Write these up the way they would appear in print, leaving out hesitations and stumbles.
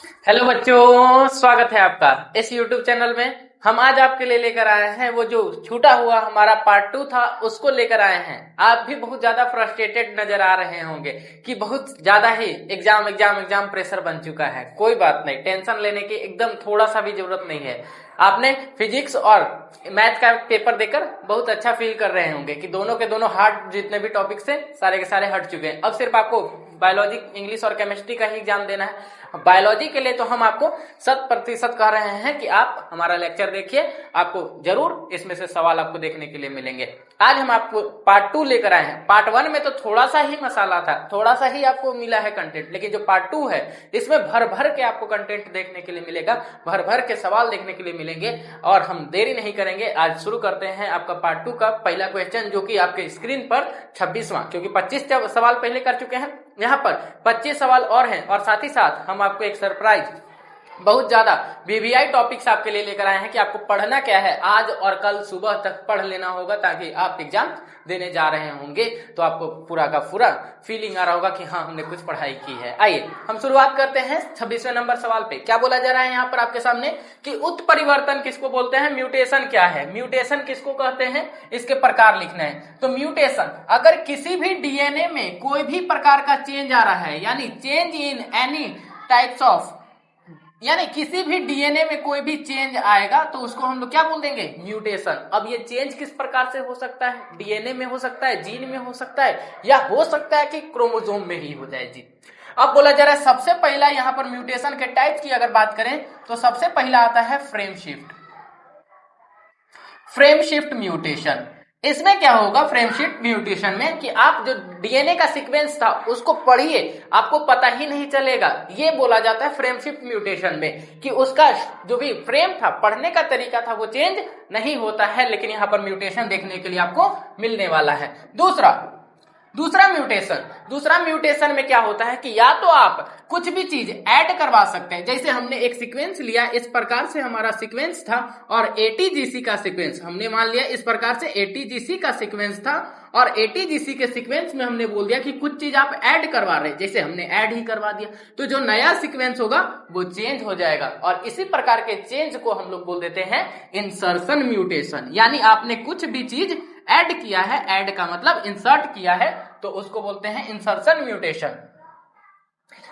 Hello बच्चों, स्वागत है आपका इस YouTube चैनल में। हम आज आपके लिए लेकर आए हैं वो जो छूटा हुआ हमारा पार्ट 2 था उसको लेकर आए हैं। आप भी बहुत ज्यादा फ्रस्ट्रेटेड नजर आ रहे होंगे कि बहुत ज्यादा ही एग्जाम प्रेशर बन चुका है। कोई बात नहीं, टेंशन लेने की एकदम थोड़ा सा भी जरूरत नहीं है। आपने फिजिक्स और मैथ का पेपर देकर बहुत अच्छा फील कर रहे होंगे कि दोनों के दोनों हार्ड जितने भी टॉपिक्स हैं सारे के सारे हट चुके हैं। अब सिर्फ आपको बायोलॉजी, इंग्लिश और केमिस्ट्री का ही एग्जाम देना है। बायोलॉजी के लिए तो हम आपको 100% कह रहे हैं कि आप हमारा लेक्चर देखिए, आपको जरूर इसमें से सवाल आपको देखने के लिए मिलेंगे। आज हम आपको पार्ट 2 लेकर आए हैं। पार्ट 1 में तो थोड़ा सा ही मसाला था, थोड़ा सा ही आपको मिला है कंटेंट, लेकिन जो पार्ट 2 है इसमें भर भर के आपको कंटेंट देखने के लिए मिलेगा, भर भर के सवाल देखने के लिए मिलेंगे। और हम देरी नहीं करेंगे, आज शुरू करते हैं आपका पार्ट 2 का पहला क्वेश्चन, जो कि आपके स्क्रीन पर 26वां, क्योंकि 25 सवाल पहले कर चुके हैं, यहाँ पर 25 सवाल और हैं। और साथ ही साथ हम आपको एक सरप्राइज, बहुत ज्यादा वीवीआई टॉपिक्स आपके लिए लेकर आए हैं कि आपको पढ़ना क्या है आज और कल सुबह तक पढ़ लेना होगा, ताकि आप एग्जाम देने जा रहे होंगे तो आपको पूरा का पूरा फीलिंग आ रहा होगा कि हाँ, हमने कुछ पढ़ाई की है। आइए हम शुरुआत करते हैं 26वें नंबर सवाल पे। क्या बोला जा रहा है यहाँ पर आपके सामने कि उत्परिवर्तन किसको बोलते हैं, म्यूटेशन क्या है, म्यूटेशन किसको कहते हैं, इसके प्रकार लिखना है। तो म्यूटेशन, अगर किसी भी डीएनए में कोई भी प्रकार का चेंज आ रहा है, यानी change in any types of, यानी किसी भी डीएनए में कोई भी चेंज आएगा तो उसको हम लोग क्या बोल देंगे, म्यूटेशन। अब ये चेंज किस प्रकार से हो सकता है, डीएनए में हो सकता है, जीन में हो सकता है, या हो सकता है कि क्रोमोसोम में ही हो जाए जी। अब बोला जा रहा है सबसे पहला यहाँ पर म्यूटेशन के टाइप की अगर बात करें तो सबसे पहला आता है फ्रेम शिफ्ट म्यूटेशन। इसमें क्या होगा फ्रेम शिफ्ट म्यूटेशन में कि आप जो डीएनए का सीक्वेंस था उसको पढ़िए, आपको पता ही नहीं चलेगा। ये बोला जाता है फ्रेम शिफ्ट म्यूटेशन में कि उसका जो भी फ्रेम था, पढ़ने का तरीका था, वो चेंज नहीं होता है, लेकिन यहाँ पर म्यूटेशन देखने के लिए आपको मिलने वाला है। दूसरा म्यूटेशन में क्या होता है कि या तो आप कुछ भी चीज ऐड करवा सकते हैं, जैसे हमने एक सीक्वेंस लिया, इस प्रकार से हमारा सीक्वेंस था और एटीजीसी का सीक्वेंस हमने मान लिया, इस प्रकार से एटीजीसी का सीक्वेंस था और एटीजीसी के सीक्वेंस में हमने बोल दिया कि कुछ चीज आप ऐड करवा रहे हैं, जैसे हमने ऐड ही करवा दिया, तो जो नया सीक्वेंस होगा वो चेंज हो जाएगा। और इसी प्रकार के चेंज को हम लोग बोल देते हैं इंसर्शन म्यूटेशन, यानी आपने कुछ भी चीज ऐड किया है, ऐड का मतलब इंसर्ट किया है, तो उसको बोलते हैं इंसर्शन म्यूटेशन।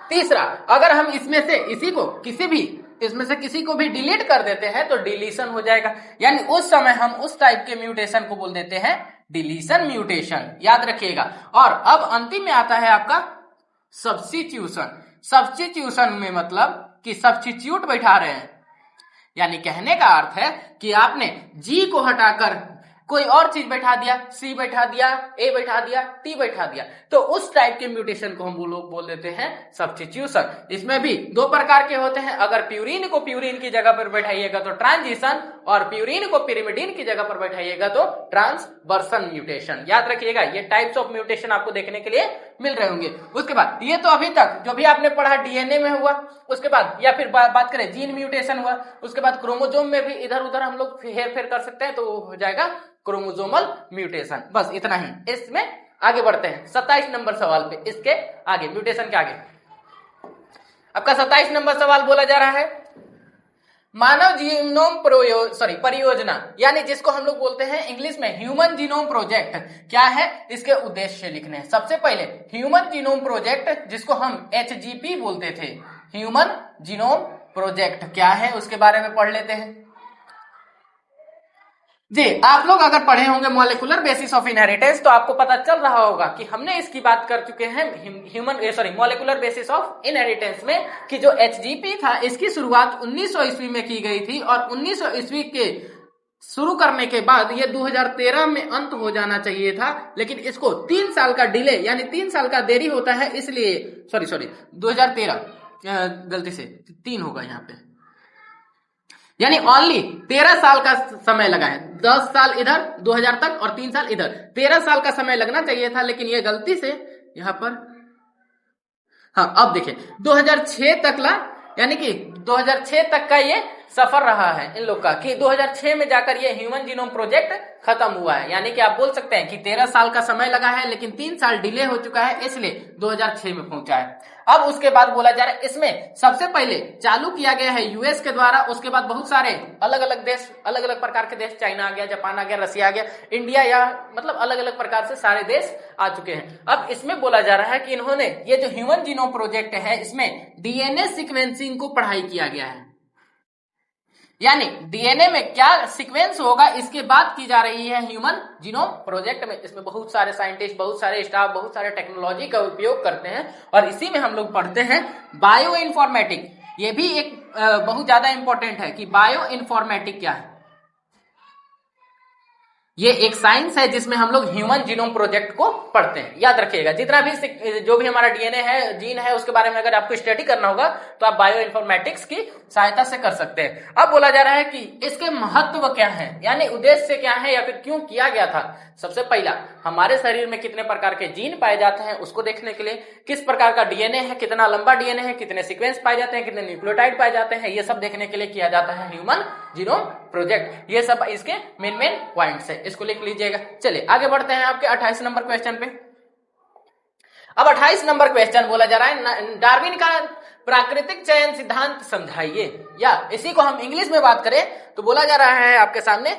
तीसरा, अगर हम इसमें से किसी को भी डिलीट कर देते हैं तो डिलीशन हो जाएगा, यानी उस समय हम उस टाइप के म्यूटेशन को बोल देते हैं डिलीशन म्यूटेशन, याद रखिएगा। और अब अंतिम में आता है आपका सब्स्टिट्यूशन में मतलब कि सब्स्टिट्यूट बैठा रहे हैं, यानी कहने का अर्थ है कि आपने जी को हटाकर कोई और चीज बैठा दिया, सी बैठा दिया, ए बैठा दिया, टी बैठा दिया, तो उस टाइप के म्यूटेशन को हम लोग बोल देते हैं सब्स्टिट्यूशन। इसमें भी दो प्रकार के होते हैं, अगर प्यूरिन को प्यूरिन की जगह पर बैठाइएगा तो ट्रांजिशन, और प्यूरिन को पिरिमिडिन की जगह पर बैठाइएगा तो ट्रांसवर्सन म्यूटेशन। याद रखिएगा, ये टाइप्स ऑफ म्यूटेशन आपको देखने के लिए मिल रहे होंगे। उसके बाद ये तो अभी तक जो भी आपने पढ़ा डीएनए में हुआ, उसके बाद या फिर बात करें जीन म्यूटेशन हुआ, उसके बाद क्रोमोसोम में भी इधर उधर हम लोग हेर फेर कर सकते हैं, तो हो जाएगा क्रोमोसोमल म्यूटेशन। बस इतना ही। इसमें आगे बढ़ते हैं 27 नंबर सवाल पे। इसके आगे म्यूटेशन के आगे आपका 27 नंबर सवाल बोला जा रहा है मानव जीनोम परियोजना, यानी जिसको हम लोग बोलते हैं इंग्लिश में ह्यूमन जीनोम प्रोजेक्ट। क्या है इसके उद्देश्य लिखने हैं। सबसे पहले ह्यूमन जीनोम प्रोजेक्ट, जिसको हम एचजीपी बोलते थे, ह्यूमन जीनोम प्रोजेक्ट क्या है उसके बारे में पढ़ लेते हैं जी। आप लोग अगर पढ़े होंगे मॉलिक्यूलर बेसिस ऑफ इनहेरिटेंस तो आपको पता चल रहा होगा कि हमने इसकी बात कर चुके हैं मॉलिक्यूलर बेसिस ऑफ इनहेरिटेंस में कि जो एचजीपी था इसकी शुरुआत 1900 ईस्वी में की गई थी, और 1900 ईस्वी के शुरू करने के बाद ये 2013 में अंत हो जाना चाहिए था, लेकिन इसको 3 साल का डिले, यानी 3 साल का देरी होता है, इसलिए 2013 गलती से 3 होगा यहाँ पे, यानी ओनली 13 साल का समय लगा है। 10 साल इधर 2000 तक और 3 साल इधर, 13 साल का समय लगना चाहिए था, लेकिन ये गलती से यहां पर, हाँ अब देखिए 2006 तक ला, यानी कि 2006 तक का ये सफर रहा है इन लोग का कि 2006 में जाकर ये ह्यूमन जीनोम प्रोजेक्ट खत्म हुआ है। यानी कि आप बोल सकते हैं कि 13 साल का समय लगा है, लेकिन 3 साल डिले हो चुका है, इसलिए 2006 में पहुंचा है। अब उसके बाद बोला जा रहा है इसमें सबसे पहले चालू किया गया है यूएस के द्वारा, उसके बाद बहुत सारे अलग अलग देश, अलग अलग प्रकार के देश, चाइना आ गया, जापान आ गया, रसिया आ गया, इंडिया, या मतलब अलग अलग प्रकार से सारे देश आ चुके हैं। अब इसमें बोला जा रहा है कि इन्होंने ये जो ह्यूमन जीनोम प्रोजेक्ट है इसमें डीएनए सीक्वेंसिंग को पढ़ाई किया गया है। यानी डीएनए में क्या सीक्वेंस होगा इसके बात की जा रही है ह्यूमन जीनोम प्रोजेक्ट में। इसमें बहुत सारे साइंटिस्ट, बहुत सारे स्टाफ, बहुत सारे टेक्नोलॉजी का उपयोग करते हैं और इसी में हम लोग पढ़ते हैं बायो इन्फॉर्मेटिक। ये भी एक बहुत ज्यादा इंपॉर्टेंट है कि बायो इन्फॉर्मेटिक क्या है। ये एक साइंस है जिसमें हम लोग ह्यूमन जीनोम प्रोजेक्ट को पढ़ते हैं। याद रखिएगा, जितना भी जो भी हमारा डीएनए है, जीन है, उसके बारे में अगर आपको स्टडी करना होगा तो आप बायो इन्फॉर्मेटिक्स की सहायता से कर सकते हैं। अब बोला जा रहा है कि इसके महत्व क्या है, यानी उद्देश्य क्या है या फिर क्यों किया गया था। सबसे पहला, हमारे शरीर में कितने प्रकार के जीन पाए जाते हैं उसको देखने के लिए, किस प्रकार का डीएनए है, कितना लंबा डीएनए है, कितने सीक्वेंस पाए जाते हैं, कितने न्यूक्लियोटाइड पाए जाते हैं, ये सब देखने के लिए किया जाता है ह्यूमन जीनोम प्रोजेक्ट। ये सब इसके मेन पॉइंट्स है, इसको लिख लीजिएगा। चलिए आगे बढ़ते हैं आपके 28 नंबर क्वेश्चन पे। अब 28 नंबर क्वेश्चन बोला जा रहा है डार्विन का प्राकृतिक चयन सिद्धांत समझाइए, या इसी को हम इंग्लिश में बात करें तो बोला जा रहा है आपके सामने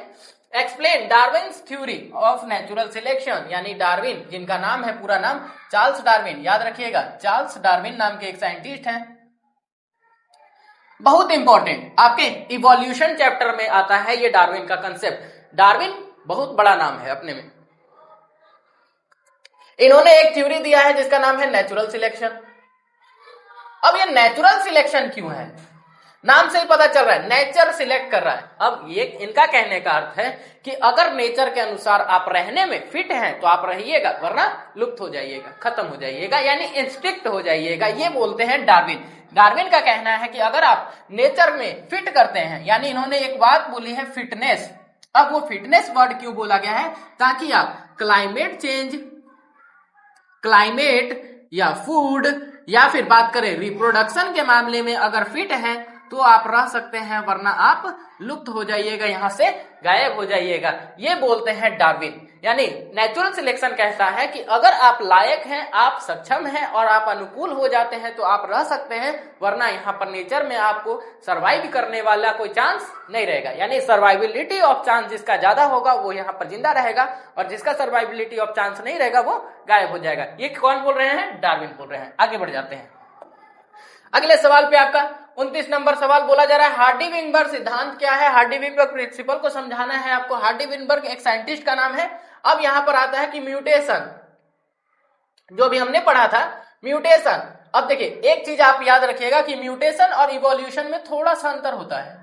explain Darwin's theory of natural selection. यानी डार्विन, जिनका नाम है पूरा नाम चार्ल्स डार्विन, याद रखिएगा चार्ल्स डार्विन नाम के एक साइंटिस्ट हैं। बहुत इंपॉर्टेंट, आपके इवोल्यूशन चैप्टर में आता है ये डार्विन का कंसेप्ट। डार्विन बहुत बड़ा नाम है अपने में। इन्होंने एक थ्योरी दिया है जिसका नाम है नेचुरल सिलेक्शन। अब ये नेचुरल सिलेक्शन क्यों है, नाम से ही पता चल रहा है नेचर सिलेक्ट कर रहा है। अब ये इनका कहने का अर्थ है कि अगर नेचर के अनुसार आप रहने में फिट हैं तो आप रहिएगा, वरना लुप्त हो जाइएगा, खत्म हो जाइएगा, यानी इंस्टिक्ट हो जाइएगा। ये बोलते हैं डार्विन। डार्विन का कहना है कि अगर आप नेचर में फिट करते हैं, यानी इन्होंने एक बात बोली है फिटनेस। अब वो फिटनेस वर्ड क्यों बोला गया है, ताकि आप क्लाइमेट चेंज, क्लाइमेट या फूड या फिर बात करें रिप्रोडक्शन के मामले में अगर फिट हैं तो आप रह सकते हैं, वरना आप लुप्त हो जाइएगा, यहां से गायब हो जाइएगा। ये बोलते हैं डार्विन। यानी नेचुरल सिलेक्शन कहता है कि अगर आप लायक हैं, आप सक्षम हैं और आप अनुकूल हो जाते हैं तो आप रह सकते हैं, वरना यहाँ पर नेचर में आपको सर्वाइव करने वाला कोई चांस नहीं रहेगा। यानी सर्वाइबिलिटी ऑफ चांस जिसका ज्यादा होगा वो यहाँ पर जिंदा रहेगा, और जिसका सर्वाइबिलिटी ऑफ चांस नहीं रहेगा वो गायब हो जाएगा। ये कौन बोल रहे हैं, डार्विन बोल रहे हैं। आगे बढ़ जाते हैं अगले सवाल पे। आपका 29 नंबर सवाल बोला जा रहा है हार्डी-विनबर्ग सिद्धांत क्या है। हार्डी-विनबर्ग प्रिंसिपल को समझाना है आपको। हार्डी-विनबर्ग एक साइंटिस्ट का नाम है। अब यहां पर आता है कि म्यूटेशन, जो भी हमने पढ़ा था म्यूटेशन। अब देखिए एक चीज आप याद रखिएगा कि म्यूटेशन और इवोल्यूशन में थोड़ा सा अंतर होता है।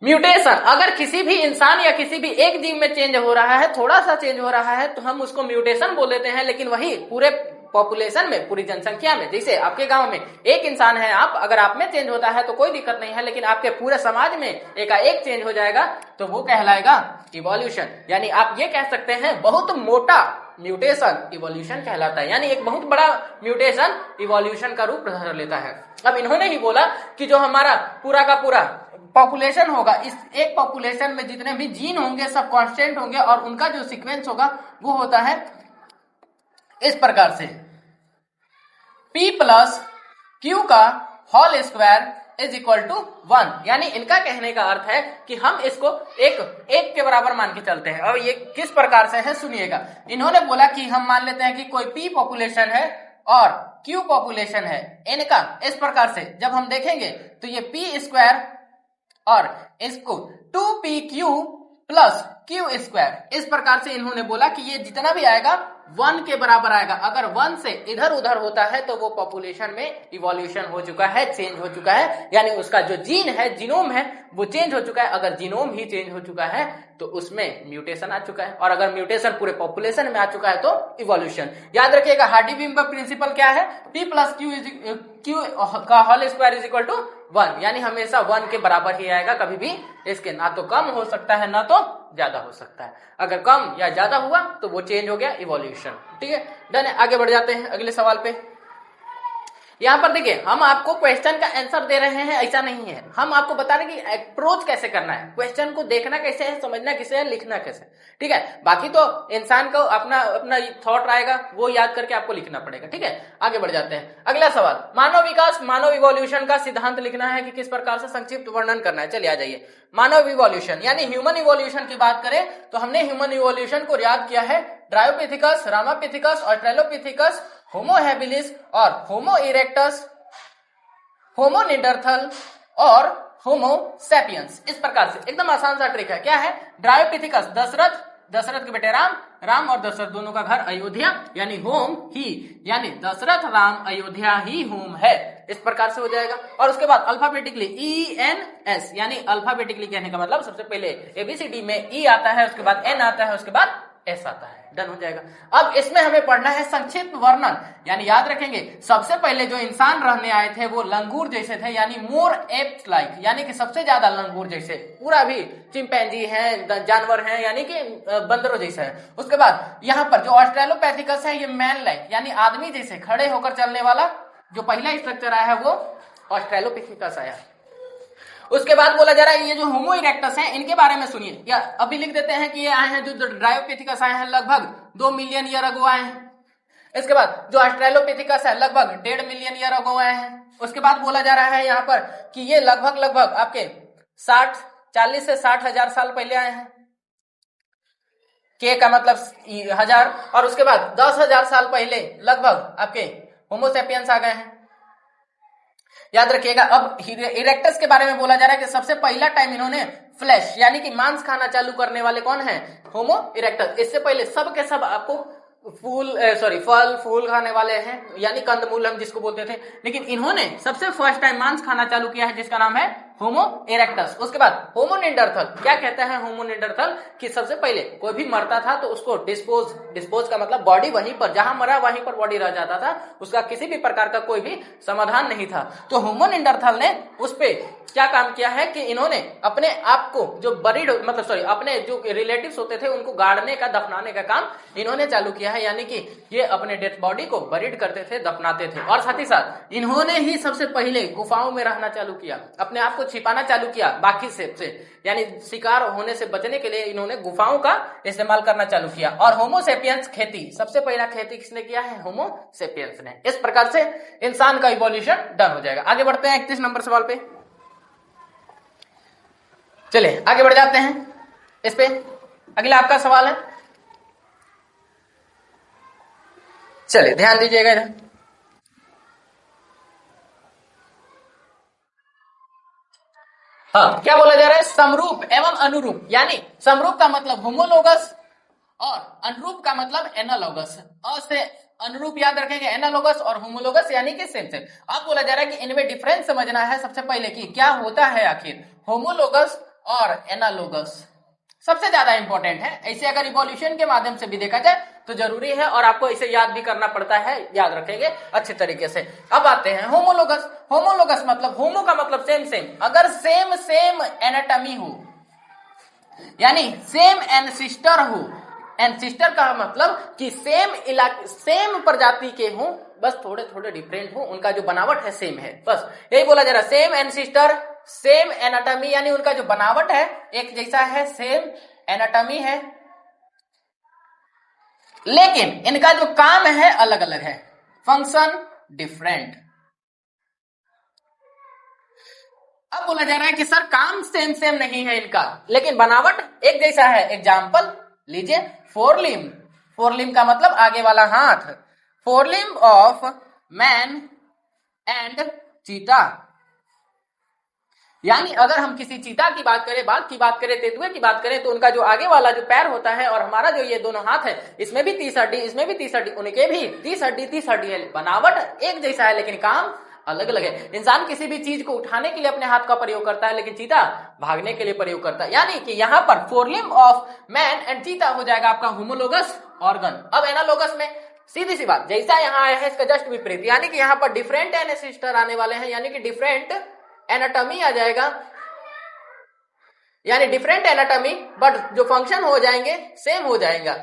म्यूटेशन अगर किसी भी इंसान या किसी भी एक जीव में चेंज हो रहा है, थोड़ा सा चेंज हो रहा है, तो हम उसको म्यूटेशन बोल देते हैं। लेकिन वही पूरे पॉपुलेशन में, पूरी जनसंख्या में, जैसे आपके गांव में एक इंसान है, आप अगर आप में चेंज होता है तो कोई दिक्कत नहीं है, लेकिन आपके पूरे समाज में एकाएक चेंज हो जाएगा तो वो कहलाएगा इवोल्यूशन। यानी आप ये कह सकते हैं बहुत मोटा म्यूटेशन इवोल्यूशन कहलाता है। यानी एक बहुत बड़ा म्यूटेशन इवोल्यूशन का रूप धारण लेता है। अब इन्होंने ही बोला कि जो हमारा पूरा का पूरा पॉपुलेशन होगा, इस एक पॉपुलेशन में जितने भी जीन होंगे सब कांस्टेंट होंगे, और उनका जो सीक्वेंस होगा वो होता है इस प्रकार से P प्लस क्यू का whole square is equal to 1। यानी इनका कहने का अर्थ है कि हम इसको एक के बराबर मान के चलते हैं। और ये किस प्रकार से है सुनिएगा। इन्होंने बोला कि हम मान लेते हैं कि कोई P पॉपुलेशन है और Q पॉपुलेशन है। इनका इस प्रकार से जब हम देखेंगे तो ये P स्क्वायर और इसको 2PQ प्लस क्यू स्क्वायर, इस प्रकार से इन्होंने बोला कि ये जितना भी आएगा 1 के बराबर आएगा। अगर 1 से इधर उधर होता है तो वो पॉपुलेशन में इवोल्यूशन हो चुका है, चेंज हो चुका है। यानी उसका जो जीन है, जीनोम है, वो चेंज हो चुका है। अगर जीनोम ही चेंज हो चुका है तो उसमें म्यूटेशन आ चुका है, और अगर म्यूटेशन पूरे पॉपुलेशन में आ चुका है तो इवोल्यूशन। याद रखिएगा हार्डी-विनबर्ग प्रिंसिपल क्या है, P प्लस क्यू का whole square is equal to 1। यानी हमेशा 1 के बराबर ही आएगा, कभी भी इसके ना तो कम हो सकता है ना तो ज्यादा हो सकता है। अगर कम या ज्यादा हुआ तो वो चेंज हो गया इवोल्यूशन। ठीक है, डन है। आगे बढ़ जाते हैं अगले सवाल पे। यहाँ पर देखिए, हम आपको क्वेश्चन का आंसर दे रहे हैं ऐसा नहीं है, हम आपको बता रहे हैं कि अप्रोच कैसे करना है, क्वेश्चन को देखना कैसे है, समझना कैसे है, लिखना कैसे, ठीक है। बाकी तो इंसान को अपना अपना थॉट आएगा, वो याद करके आपको लिखना पड़ेगा, ठीक है। आगे बढ़ जाते हैं। अगला सवाल, मानव विकास, मानव इवोल्यूशन का सिद्धांत लिखना है कि किस प्रकार से संक्षिप्त वर्णन करना है। चलिए आ जाइए। मानव इवोल्यूशन यानी ह्यूमन इवोल्यूशन की बात करें तो हमने ह्यूमन इवोल्यूशन को याद किया है Dryopithecus, Ramapithecus, Australopithecus, Homo habilis और होमो इरेक्टस, होमो निंडरथल और होमो सैपियंस। इस प्रकार से एकदम आसान सा ट्रिक है। क्या है? ड्रायोपिथिकस दशरथ, दशरथ के बेटे राम, राम और दशरथ दोनों का घर अयोध्या यानी होम ही, यानी दशरथ राम अयोध्या ही होम है। इस प्रकार से हो जाएगा। और उसके बाद अल्फाबेटिकली ENS यानी अल्फाबेटिकली कहने का मतलब सबसे पहले ABCD में E आता है, उसके बाद N आता है, उसके बाद S आता है। डन हो जाएगा। अब इसमें हमें पढ़ना है संक्षिप्त वर्णन, यानी याद रखेंगे सबसे पहले जो इंसान रहने आए थे वो लंगूर जैसे थे, यानी मोर एप्स लाइक, यानी कि सबसे ज्यादा लंगूर जैसे, पूरा भी चिंपैंजी है, जानवर हैं, यानी कि बंदरों जैसे है। उसके बाद यहाँ पर जो ऑस्ट्रेलोपैथिकस है ये मैन लाइक यानी आदमी जैसे खड़े होकर चलने वाला जो पहला स्ट्रक्चर आया है वो ऑस्ट्रेलोपैथिकस आया। उसके बाद बोला जा रहा है ये जो होमो इरेक्टस हैं इनके बारे में सुनिए, या अभी लिख देते हैं कि ये आए हैं जो ड्रायोपिथिकस आए हैं लगभग 2 मिलियन ईयर अगो आए हैं। इसके बाद जो ऑस्ट्रेलोपिथिकस है लगभग 1.5 मिलियन ईयर अगो आए हैं। उसके बाद बोला जा रहा है यहाँ पर कि ये लगभग आपके 40 से 60 हजार साल पहले आए हैं। के का मतलब 1000, और उसके बाद 10,000 साल पहले लगभग आपके होमोसेपियंस आ गए हैं। याद रखिएगा। अब इरेक्टस के बारे में बोला जा रहा है कि सबसे पहला टाइम इन्होंने फ्लैश यानी कि मांस खाना चालू करने वाले कौन है? होमो इरेक्टस। इससे पहले सब के सब आपको फल फूल खाने वाले हैं, यानी कंदमूल हम जिसको बोलते थे, लेकिन इन्होंने सबसे फर्स्ट टाइम मांस खाना चालू किया है जिसका नाम है होमो इरेक्टस। उसके बाद होमो निंडरथल। क्या कहता है होमो निंडरथल? कि सबसे पहले कोई भी मरता था तो उसको डिस्पोज का मतलब बॉडी वहीं पर जहां मरा वहीं पर बॉडी रह जाता था, उसका किसी भी प्रकार का कोई भी समाधान नहीं था। तो होमो निंडरथल ने उस पे क्या काम किया है कि इन्होंने अपने आप को जो बरीड मतलब अपने जो रिलेटिव्स होते थे उनको गाड़ने का, दफनाने का काम इन्होंने चालू किया है, यानी कि ये अपने डेथ बॉडी को बरीड करते थे, दफनाते थे। और साथ ही साथ इन्होंने ही सबसे पहले गुफाओं में रहना चालू किया, अपने आप को छिपाना चालू किया बाकी से, यानी शिकार होने से बचने के लिए इन्होंने गुफाओं का इस्तेमाल करना चालू किया। और होमोसेपियंस खेती, सबसे पहला खेती किसने किया है? होमोसेपियंस ने। इस प्रकार से इंसान का इवोल्यूशन डन हो जाएगा। आगे बढ़ते हैं 31 नंबर सवाल पे। चलिए आगे बढ़ जाते हैं इस पे। अगला आपका सवाल है, चलिए ध्यान दीजिएगा इधर। हाँ, क्या बोला जा रहा है? समरूप एवं अनुरूप, यानी समरूप का मतलब होमोलोगस और अनुरूप का मतलब एनालोगस। से अनुरूप याद रखेंगे, एनालोगस और होमोलोगस यानी कि सेम सेम। अब बोला जा रहा है कि इनमें डिफरेंस समझना है सबसे पहले कि क्या होता है आखिर होमोलोगस और एनालोगस, सबसे ज्यादा इंपॉर्टेंट है। ऐसे अगर इवोल्यूशन के माध्यम से भी देखा जाए तो जरूरी है और आपको इसे याद भी करना पड़ता है, याद रखेंगे अच्छे तरीके से। अब आते हैं होमोलोगस। होमोलोगस मतलब होमो का मतलब सेम सेम, अगर सेम सेम एनाटॉमी हो यानी सेम एंसेस्टर हो। एंसेस्टर का मतलब कि सेम इलाके, सेम प्रजाति के हों, बस थोड़े थोड़े डिफरेंट हो, उनका जो बनावट है सेम है, बस यही बोला जा रहा है। सेम एंसेस्टर, सेम एनाटॉमी, यानी उनका जो बनावट है एक जैसा है, सेम एनाटॉमी है, लेकिन इनका जो काम है अलग अलग है, फंक्शन डिफरेंट। अब बोला जा रहा है कि सर काम सेम सेम नहीं है इनका, लेकिन बनावट एक जैसा है। एग्जाम्पल लीजिए, फोरलिम। फोरलिम का मतलब आगे वाला हाथ। फोरलिम ऑफ मैन एंड चीता, यानी अगर हम किसी चीता की बात करें, बाघ की बात करें, तेंदुए की बात करें, तो उनका जो आगे वाला जो पैर होता है और हमारा जो ये दोनों हाथ है, इसमें भी 30 हड्डी, इसमें भी 30 हड्डी, उनके भी 30 हड्डी है। बनावट एक जैसा है लेकिन काम अलग अलग है। इंसान किसी भी चीज को उठाने के लिए अपने हाथ का प्रयोग करता है, लेकिन चीता भागने के लिए प्रयोग करता है। यानी कि यहाँ पर फोरलिम ऑफ मैन एंड चीता हो जाएगा आपका होमोलोगस ऑर्गन। अब एनालोगस में सीधी सी बात, जैसा यहाँ आया है इसका जस्ट विपरीत, यानी कि यहाँ पर डिफरेंट एनेसिस्टर आने वाले हैं, यानी कि डिफरेंट एनाटॉमी आ जाएगा, यानी डिफरेंट एनाटॉमी बट जो फंक्शन हो जाएंगे सेम हो जाएगा।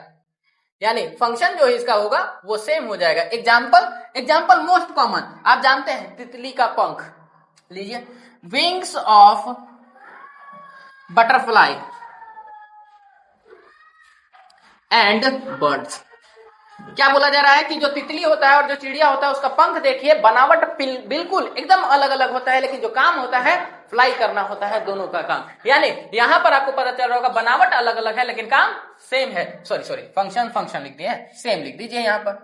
यानी फंक्शन जो इसका होगा वो सेम हो जाएगा। एग्जाम्पल मोस्ट कॉमन आप जानते हैं, तितली का पंख लीजिए, wings of butterfly and birds. क्या बोला जा रहा है कि जो तितली होता है और जो चिड़िया होता है उसका पंख देखिए, बनावट बिल्कुल एकदम अलग अलग होता है, लेकिन जो काम होता है फ्लाई करना होता है, दोनों का काम। यानी यहां पर आपको पता चल रहा होगा बनावट अलग अलग है लेकिन काम सेम है। सॉरी फंक्शन लिख दिया है, सेम लिख दीजिए, यहां पर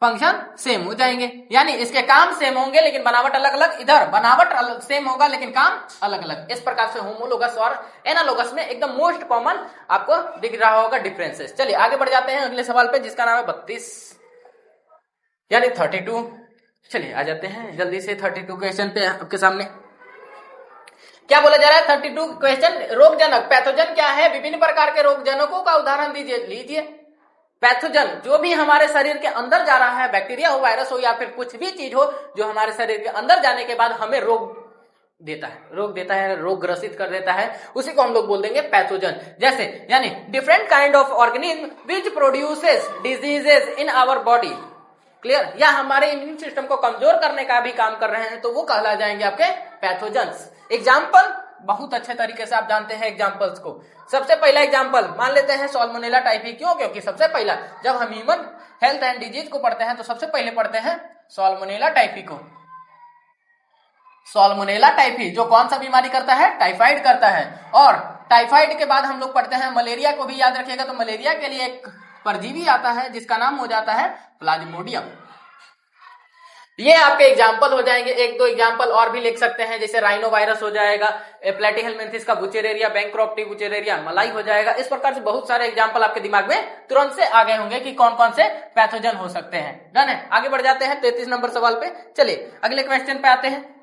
फंक्शन सेम हो जाएंगे, यानी इसके काम सेम होंगे लेकिन बनावट अलग अलग, इधर बनावट अलग सेम होगा लेकिन काम अलग अलग। इस प्रकार से होमोलोगस और एनालोगस में एकदम मोस्ट कॉमन आपको दिख रहा होगा डिफरेंसेस। चलिए आगे बढ़ जाते हैं अगले सवाल पे, जिसका नाम है 32 यानी 32। चलिए आ जाते हैं जल्दी से 32 क्वेश्चन पे आपके सामने। क्या बोला जा रहा है 32 क्वेश्चन, रोगजनक पैथोजन क्या है, विभिन्न प्रकार के रोगजनकों का उदाहरण दीजिए। लीजिए, पैथोजन जो भी हमारे शरीर के अंदर जा रहा है, बैक्टीरिया हो, वायरस हो या फिर कुछ भी चीज हो जो हमारे शरीर के अंदर जाने के बाद हमें रोग देता है, रोग ग्रसित कर देता है, उसी को हम लोग बोल देंगे पैथोजन। जैसे यानी different kind of organism which produces diseases in our body, clear, या हमारे इम्यून सिस्टम को कमजोर करने का भी काम कर रहे हैं तो वो कहला जाएंगे आपके पैथोजन्स। एग्जाम्पल बहुत अच्छे तरीके से आप जानते हैं एग्जाम्पल्स को। सबसे पहला एग्जाम्पल मान लेते हैं सॉल्मोनेला टाइफी। क्यों? क्योंकि सबसे पहला जब हम ह्यूमन हेल्थ एंड डिजीज को पढ़ते हैं तो सबसे पहले पढ़ते हैं सॉल्मोनेला टाइफी को। सॉल्मोनेला टाइफी जो कौन सा बीमारी करता है? टाइफाइड करता है। और टाइफाइड के बाद हम लोग पढ़ते हैं मलेरिया को भी, याद रखिएगा। तो मलेरिया के लिए एक परजीवी आता है जिसका नाम हो जाता है प्लाज्मोडियम। ये आपके एग्जाम्पल हो जाएंगे। एक दो एग्जाम्पल और भी लिख सकते हैं, जैसे राइनो वायरस हो जाएगा, प्लेटीहेलमिंथिस का बुचेरेरिया, बैंक्रॉप्टी बुचेरेरिया, मलाई हो जाएगा। इस प्रकार से बहुत सारे एग्जाम्पल आपके दिमाग में तुरंत से आ गए होंगे कि कौन कौन से पैथोजन हो सकते हैं। डन है, आगे बढ़ जाते हैं 33 नंबर सवाल पे। चलिए अगले क्वेश्चन पे आते हैं।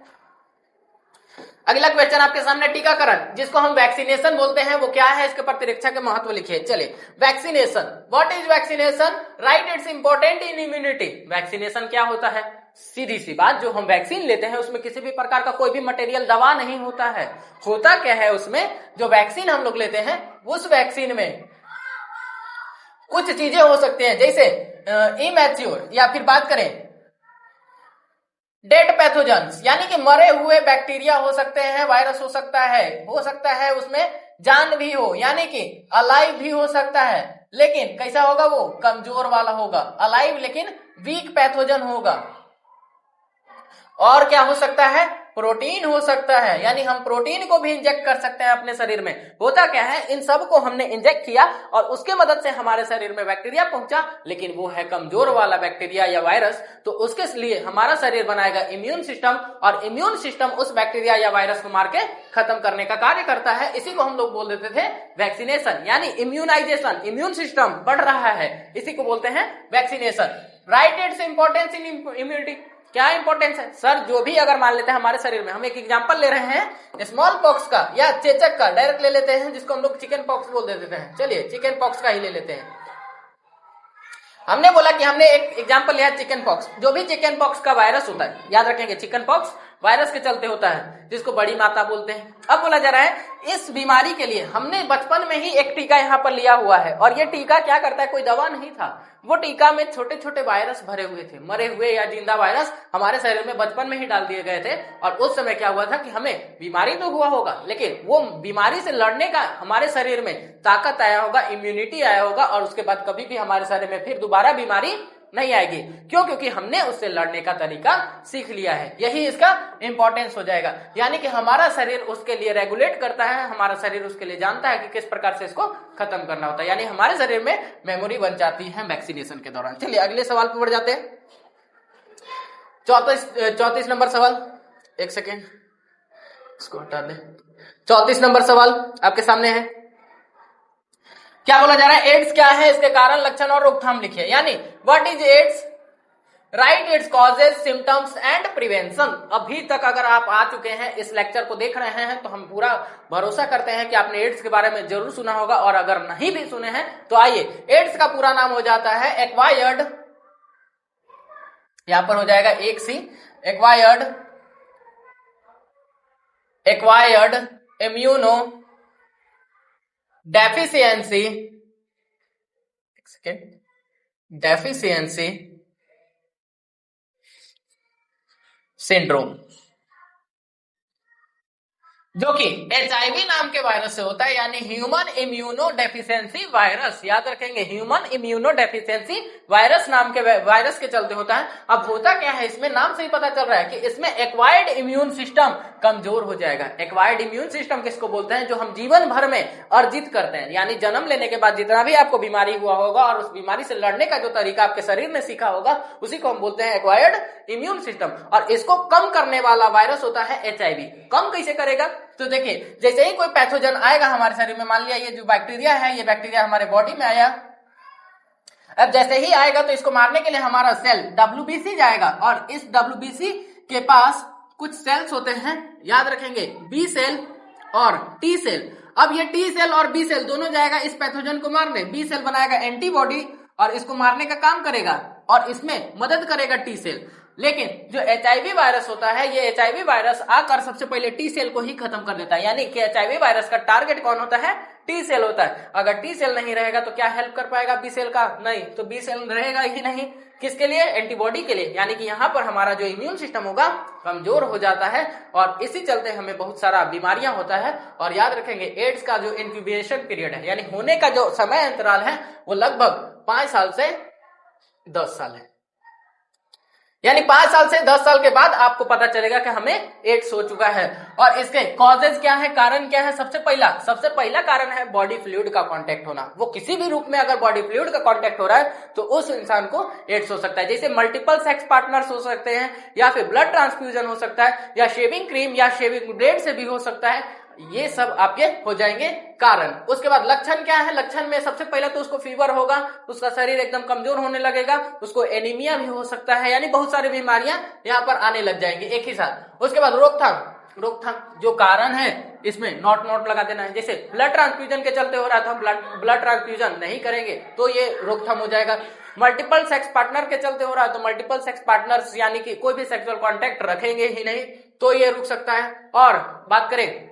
अगला क्वेश्चन आपके सामने टीकाकरण, जिसको हम वैक्सीनेशन बोलते हैं, वो क्या है, इसके प्रतिरक्षा के महत्व लिखिए। चलिए vaccination, what is vaccination, right, it's important in immunity. Vaccination क्या होता है? सीधी सी बात, जो हम वैक्सीन लेते हैं उसमें किसी भी प्रकार का कोई भी मटेरियल दवा नहीं होता है। होता क्या है उसमें, जो वैक्सीन हम लोग लेते हैं उस वैक्सीन में कुछ चीजें हो सकती हैं, जैसे इमैच्योर, या फिर बात करें डेड पैथोजन्स, यानी कि मरे हुए बैक्टीरिया हो सकते हैं, वायरस हो सकता है उसमें जान भी हो, यानी कि अलाइव भी हो सकता है, लेकिन कैसा होगा, वो कमजोर वाला होगा। अलाइव लेकिन वीक पैथोजन होगा। और क्या हो सकता है? प्रोटीन हो सकता है, यानी हम प्रोटीन को भी इंजेक्ट कर सकते हैं अपने शरीर में। होता क्या है, इन सब को हमने इंजेक्ट किया और उसके मदद से हमारे शरीर में बैक्टीरिया पहुंचा, लेकिन वो है कमजोर वाला बैक्टीरिया या वायरस। तो उसके लिए हमारा शरीर बनाएगा इम्यून सिस्टम, और इम्यून सिस्टम उस बैक्टीरिया या वायरस को मार के खत्म करने का कार्य करता है। इसी को हम लोग बोल देते थे वैक्सीनेशन, यानी इम्यूनाइजेशन, इम्यून सिस्टम बढ़ रहा है, इसी को बोलते हैं vaccination. Right, its importance in immunity. क्या इंपॉर्टेंस है सर? जो भी अगर मान लेते हैं हमारे शरीर में, हम एक एग्जांपल ले रहे हैं स्मॉल पॉक्स का या चेचक का, डायरेक्ट ले लेते हैं, जिसको हम लोग चिकन पॉक्स बोल देते हैं। चलिए चिकन पॉक्स का ही ले लेते हैं। हमने बोला कि हमने एक एग्जांपल लिया चिकन पॉक्स। जो भी चिकन पॉक्स का वायरस होता है, याद रखेंगे चिकन पॉक्स वायरस के चलते होता है, जिसको बड़ी माता बोलते हैं। अब बोला जा रहा है इस बीमारी के लिए हमने बचपन में ही एक टीका यहाँ पर लिया हुआ है, और ये टीका क्या करता है, कोई दवा नहीं था, वो टीका में छोटे छोटे वायरस भरे हुए थे, मरे हुए या जिंदा वायरस हमारे शरीर में बचपन में ही डाल दिए गए थे। और उस समय क्या हुआ था कि हमें बीमारी तो हुआ होगा, लेकिन वो बीमारी से लड़ने का हमारे शरीर में ताकत आया होगा, इम्यूनिटी आया होगा, और उसके बाद कभी भी हमारे शरीर में फिर दोबारा बीमारी नहीं आएगी। क्यों? क्योंकि हमने उससे लड़ने का तरीका सीख लिया है। यही इसका इंपॉर्टेंस हो जाएगा, यानी कि हमारा शरीर उसके लिए रेगुलेट करता है, हमारा शरीर उसके लिए जानता है कि किस प्रकार से इसको खत्म करना होता है, यानी हमारे शरीर में मेमोरी बन जाती है वैक्सीनेशन के दौरान। चलिए अगले सवाल पर बढ़ जाते हैं। 34 नंबर सवाल, एक सेकेंड इसको हटा दे। 34 नंबर सवाल आपके सामने है। क्या बोला जा रहा है? एड्स क्या है, इसके कारण, लक्षण और रोकथाम लिखिए। यानी what is AIDS, right, its causes, symptoms and prevention. अभी तक अगर आप आ चुके हैं, इस लेक्चर को देख रहे हैं, तो हम पूरा भरोसा करते हैं कि आपने एड्स के बारे में जरूर सुना होगा, और अगर नहीं भी सुने हैं तो आइए, एड्स का पूरा नाम हो जाता है एक्वायर्ड, यहां पर हो जाएगा एक सी, acquired immuno deficiency second deficiency syndrome, जो कि एचआईवी नाम के वायरस से होता है, यानी ह्यूमन इम्यूनो डेफिशिएंसी वायरस। याद रखेंगे, ह्यूमन इम्यूनो डेफिशिएंसी वायरस नाम के वायरस के चलते होता है। अब होता क्या है, इसमें नाम से ही पता चल रहा है कि इसमें एक्वायर्ड इम्यून सिस्टम कमजोर हो जाएगा। एक्वायर्ड इम्यून सिस्टम किसको बोलते हैं? जो हम जीवन भर में अर्जित करते हैं, यानी जन्म लेने के बाद जितना भी आपको बीमारी हुआ होगा और उस बीमारी से लड़ने का जो तरीका आपके शरीर ने सीखा होगा, उसी को हम बोलते हैं एक्वायर्ड इम्यून सिस्टम। और इसको कम करने वाला वायरस होता है एचआईवी। कम कैसे करेगा? तो देखिए, जैसे ही कोई पैथोजन आएगा हमारे शरीर में, मान लिया ये जो बैक्टीरिया है, ये बैक्टीरिया हमारे बॉडी में आया, अब जैसे ही आएगा तो इसको मारने के लिए हमारा सेल डब्ल्यूबीसी जाएगा, और इस डब्ल्यूबीसी के पास कुछ सेल्स होते हैं, याद रखेंगे, बी सेल और टी सेल। अब ये टी सेल और बी सेल दोनों जाएगा इस पैथोजन को मारने। बी सेल बनाएगा एंटीबॉडी और इसको मारने का काम करेगा, और इसमें मदद करेगा टी सेल। लेकिन जो एचआईवी वायरस होता है, ये एचआईवी वायरस आकर सबसे पहले टी सेल को ही खत्म कर देता है। यानी कि एचआईवी वायरस का टारगेट कौन होता है? टी सेल होता है। अगर टी सेल नहीं रहेगा तो क्या हेल्प कर पाएगा बी सेल का? नहीं। तो बी सेल रहेगा ही नहीं, किसके लिए? एंटीबॉडी के लिए। यानी कि यहाँ पर हमारा जो इम्यून सिस्टम होगा कमजोर हो जाता है, और इसी चलते हमें बहुत सारा बीमारियां होता है। और याद रखेंगे, एड्स का जो इंक्यूबेशन पीरियड है, यानी होने का जो समय अंतराल है, वो लगभग 5 साल से 10 साल है। यानी 5 साल से 10 साल के बाद आपको पता चलेगा कि हमें एड्स हो चुका है। और इसके कॉजेज क्या है, कारण क्या है? सबसे पहला कारण है बॉडी फ्लूइड का कांटेक्ट होना। वो किसी भी रूप में अगर बॉडी फ्लूइड का कांटेक्ट हो रहा है तो उस इंसान को एड्स हो सकता है। जैसे मल्टीपल सेक्स पार्टनर्स हो सकते हैं, या फिर ब्लड ट्रांसफ्यूजन हो सकता है, या शेविंग क्रीम या शेविंग ब्लेड से भी हो सकता है। ये सब आपके हो जाएंगे कारण। उसके बाद लक्षण क्या है? लक्षण में सबसे पहले तो उसको फीवर होगा, उसका शरीर एकदम कमजोर होने लगेगा, उसको एनीमिया भी हो सकता है, यानी बहुत सारी बीमारियां यहाँ पर आने लग जाएंगी एक ही साथ। उसके बाद रोकथाम जो कारण है, इसमें नोट लगा देना है। जैसे ब्लड ट्रांसफ्यूजन के चलते हो रहा था, ब्लड ट्रांसफ्यूजन नहीं करेंगे तो ये रोकथाम हो जाएगा। मल्टीपल सेक्स पार्टनर के चलते हो रहा है तो मल्टीपल सेक्स पार्टनर्स यानी कि कोई भी सेक्सुअल कॉन्टेक्ट रखेंगे ही नहीं, तो ये रुक सकता है। और बात करें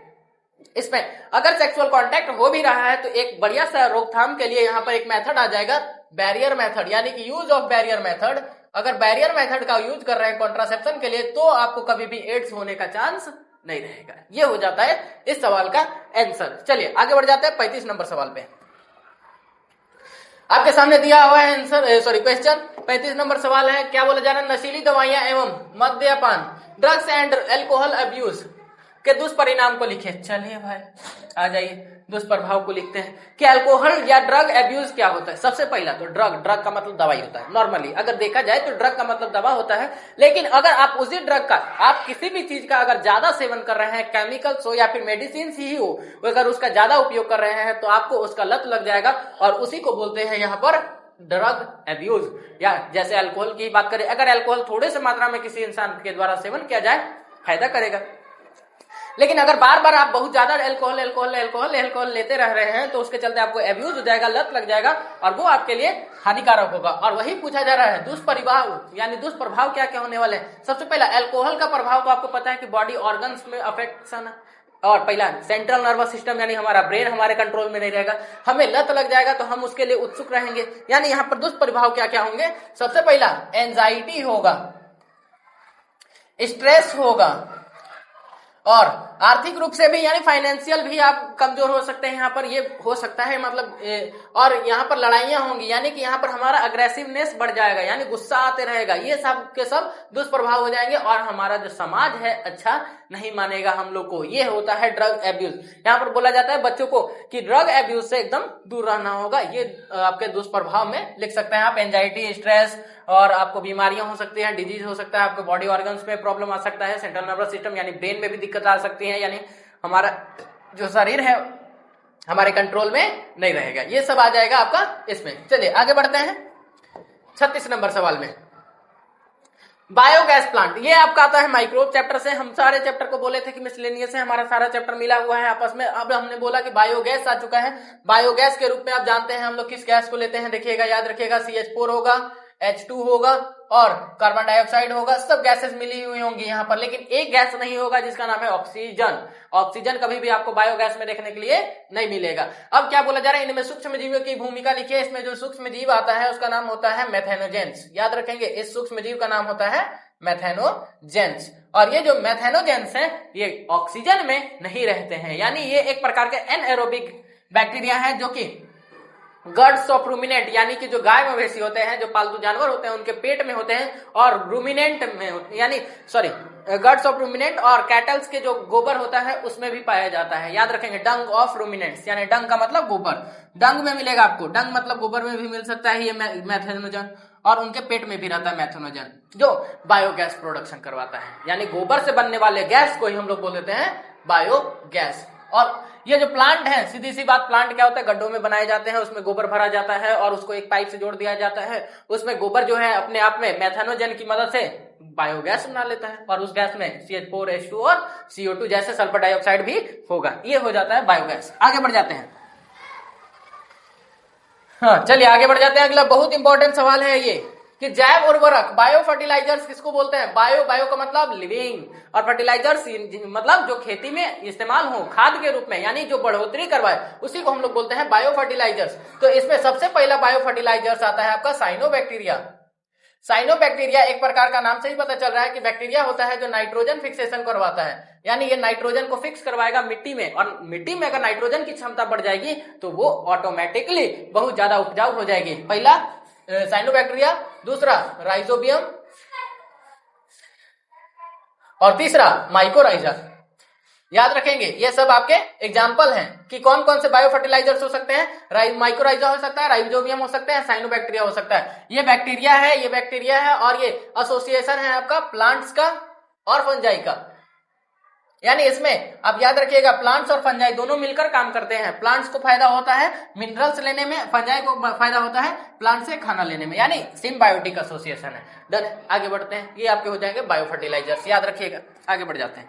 इसमें, अगर सेक्सुअल कांटेक्ट हो भी रहा है तो एक बढ़िया सा रोकथाम के लिए यहाँ पर एक मेथड आ जाएगा, बैरियर मेथड, यानी कि यूज ऑफ बैरियर मेथड। अगर बैरियर मेथड का यूज कर रहे हैं कॉन्ट्रासेप्शन के लिए, तो आपको कभी भी एड्स होने का चांस नहीं रहेगा। ये हो जाता है इस सवाल का आंसर। चलिए आगे बढ़ जाते हैं 35 नंबर सवाल पे। आपके सामने दिया हुआ है आंसर, क्वेश्चन 35 नंबर सवाल है। क्या बोला जा रहा है? नशीली दवाइयां एवं मद्यपान, ड्रग्स एंड एल्कोहल अब्यूज के दुष्परिणाम को लिखे। चलिए भाई आ जाइए, दुष्प्रभाव को लिखते हैं कि अल्कोहल या ड्रग एब्यूज क्या होता है। सबसे पहला तो ड्रग का मतलब दवाई होता है। नॉर्मली अगर देखा जाए तो ड्रग का मतलब दवा होता है, लेकिन अगर आप उसी ड्रग का, आप किसी भी चीज का अगर ज्यादा सेवन कर रहे हैं, केमिकल्स हो या फिर मेडिसिन ही हो, अगर उसका ज्यादा उपयोग कर रहे हैं तो आपको उसका लत लग जाएगा, और उसी को बोलते हैं यहाँ पर ड्रग एब्यूज। या जैसे अल्कोहल की बात करें, अगर अल्कोहल थोड़े से मात्रा में किसी इंसान के द्वारा सेवन किया जाए फायदा करेगा, लेकिन अगर बार बार आप बहुत ज्यादा अल्कोहल लेते रह रहे हैं तो उसके चलते आपको एब्यूज हो जाएगा, लत लग जाएगा, और वो आपके लिए हानिकारक होगा। और वही पूछा जा रहा है दुष्प्रभाव, यानी दुष्प्रभाव क्या क्या होने वाले हैं। सबसे पहला अल्कोहल का प्रभाव तो आपको पता है कि बॉडी ऑर्गन्स में अफेक्शन, और पहला सेंट्रल नर्वस सिस्टम यानी हमारा ब्रेन हमारे कंट्रोल में नहीं रहेगा, हमें लत लग जाएगा तो हम उसके लिए उत्सुक रहेंगे। यानी यहाँ पर दुष्प्रभाव क्या क्या होंगे? सबसे पहला एंजाइटी होगा, स्ट्रेस होगा, और आर्थिक रूप से भी यानी फाइनेंशियल भी आप कमजोर हो सकते हैं। यहाँ पर ये हो सकता है मतलब, और यहाँ पर लड़ाइयां होंगी, यानी कि यहाँ पर हमारा अग्रेसिवनेस बढ़ जाएगा, यानी गुस्सा आते रहेगा। ये सब के सब दुष्प्रभाव हो जाएंगे, और हमारा जो समाज है अच्छा नहीं मानेगा हम लोग को। ये होता है ड्रग एब्यूज। यहाँ पर बोला जाता है बच्चों को कि ड्रग एब्यूज से एकदम दूर रहना होगा। ये आपके दुष्प्रभाव में लिख सकते हैं आप, एंजाइटी, स्ट्रेस, और आपको बीमारियां हो सकती हैं, डिजीज हो सकता है, आपको बॉडी ऑर्गन्स में प्रॉब्लम आ सकता है, सेंट्रल नर्वस सिस्टम यानी ब्रेन में भी दिक्कत आ सकती है, यानी हमारा जो शरीर है हमारे कंट्रोल में नहीं रहेगा। ये सब आ जाएगा आपका इसमें। चलिए आगे बढ़ते हैं 36 नंबर सवाल में। बायोगैस प्लांट, ये आपका आता है माइक्रोब चैप्टर से। हम सारे चैप्टर को बोले थे कि मिसलेनियस से हमारा सारा चैप्टर मिला हुआ है आपस में। अब हमने बोला कि बायोगैस आ चुका है। बायोगैस के रूप में आप जानते हैं हम लोग किस गैस को लेते हैं, देखिएगा, याद रखिएगा, CH4 होगा, H2 होगा और कार्बन डाइऑक्साइड होगा, सब गैसेस मिली हुई होंगी यहाँ पर, लेकिन एक गैस नहीं होगा जिसका नाम है ऑक्सीजन। ऑक्सीजन कभी भी आपको बायोगैस में देखने के लिए नहीं मिलेगा। अब क्या बोला जा रहा है, इनमें सूक्ष्म जीवों की भूमिका लिखिए। इसमें जो सूक्ष्म जीव आता है उसका नाम होता है मैथेनोजेंस। याद रखेंगे, इस सूक्ष्म जीव का नाम होता है मैथेनोजेंस। और ये जो मैथेनोजेंस है ये ऑक्सीजन में नहीं रहते हैं, यानी ये एक प्रकार के एनएरोबिक बैक्टीरिया है जो कि गट्स ऑफ रूमिनेंट, यानी कि जो गाय मवेशी होते हैं, जो पालतू जानवर होते हैं, उनके पेट में होते हैं, और रूमिनेंट में यानी गट्स ऑफ रूमिनेंट और कैटल्स के जो गोबर होता है उसमें भी पाया जाता है। याद रखेंगे, डंग ऑफ रूमिनेंट्स, यानी डंग का मतलब गोबर, डंग में मिलेगा आपको, डंग मतलब गोबर में भी मिल सकता है ये मैथेनोजन, और उनके पेट में भी रहता है मैथेनोजन जो बायोगैस प्रोडक्शन करवाता है। यानी गोबर से बनने वाले गैस को ही हम लोग बोल देते हैं बायोगैस। और ये जो प्लांट है, सीधी सी बात, प्लांट क्या होता है, गड्ढों में बनाए जाते हैं, उसमें गोबर भरा जाता है और उसको एक पाइप से जोड़ दिया जाता है। उसमें गोबर जो है अपने आप में मैथेनोजन की मदद से बायोगैस बना लेता है, और उस गैस में CH4, H2 और CO2 जैसे सल्फर डाइऑक्साइड भी होगा। ये हो जाता है बायोगैस। आगे बढ़ जाते हैं। हाँ, चलिए आगे बढ़ जाते हैं। अगला बहुत इंपॉर्टेंट सवाल है ये कि जैव उर्वरक, बायो फर्टिलाइजर्स किसको बोलते हैं? बायो का मतलब लिविंग, और फर्टिलाइजर्स मतलब जो खेती में इस्तेमाल हो खाद के रूप में, यानी जो बढ़ोतरी करवाए, उसी को हम लोग बोलते हैं बायो फर्टिलाइजर्स। तो इसमें सबसे पहला बायो फर्टिलाइजर्स आता है आपका साइनोबैक्टीरिया। साइनोबैक्टीरिया एक प्रकार का नाम से ही पता चल रहा है कि बैक्टीरिया होता है जो नाइट्रोजन फिक्सेशन करवाता है, यानी ये नाइट्रोजन को फिक्स करवाएगा मिट्टी में, और मिट्टी में अगर नाइट्रोजन की क्षमता बढ़ जाएगी तो वो ऑटोमेटिकली बहुत ज्यादा उपजाऊ हो जाएगी। पहला साइनोबैक्टीरिया, दूसरा राइजोबियम, और तीसरा माइकोराइजा। याद रखेंगे, ये सब आपके एग्जाम्पल हैं कि कौन कौन से बायो फर्टिलाइजर्स हो सकते हैं। माइकोराइजा हो सकता है, राइजोबियम हो सकता है, साइनोबैक्टीरिया हो सकता है। ये बैक्टीरिया है, और ये एसोसिएशन है आपका प्लांट्स का और फंजाई का। यानी इसमें आप याद रखिएगा, प्लांट्स और फंजाई दोनों मिलकर काम करते हैं। प्लांट्स को फायदा होता है मिनरल्स लेने में, फंजाई को फायदा होता है प्लांट से खाना लेने में, यानी सिम्बायोटिक एसोसिएशन है। डन, आगे बढ़ते हैं। ये आपके हो जाएंगे बायो फर्टिलाइजर्स, याद रखिएगा। आगे बढ़ जाते हैं।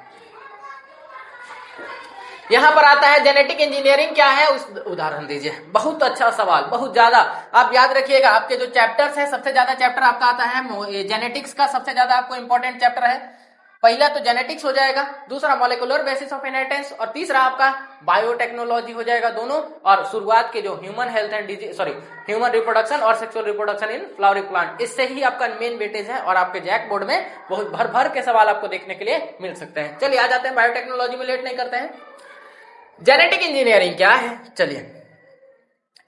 यहां पर आता है जेनेटिक इंजीनियरिंग क्या है, उस उदाहरण दीजिए। बहुत अच्छा सवाल, बहुत ज्यादा आप याद रखिएगा। आपके जो चैप्टर्स है, सबसे ज्यादा चैप्टर आपका आता है जेनेटिक्स का, सबसे ज्यादा आपको इंपॉर्टेंट चैप्टर है। पहला तो जेनेटिक्स हो जाएगा, दूसरा मॉलिक्यूलर बेसिस ऑफ इनहेरिटेंस, और तीसरा आपका बायोटेक्नोलॉजी हो जाएगा दोनों। और शुरुआत के जो human health and human reproduction और sexual reproduction in flowering plant, इससे ही आपका मेन वेटेज है, और आपके जैक बोर्ड में बहुत भर भर के सवाल आपको देखने के लिए मिल सकते हैं। चलिए आ जाते हैं बायोटेक्नोलॉजी में, लेट नहीं करते हैं। जेनेटिक इंजीनियरिंग क्या है, चलिए।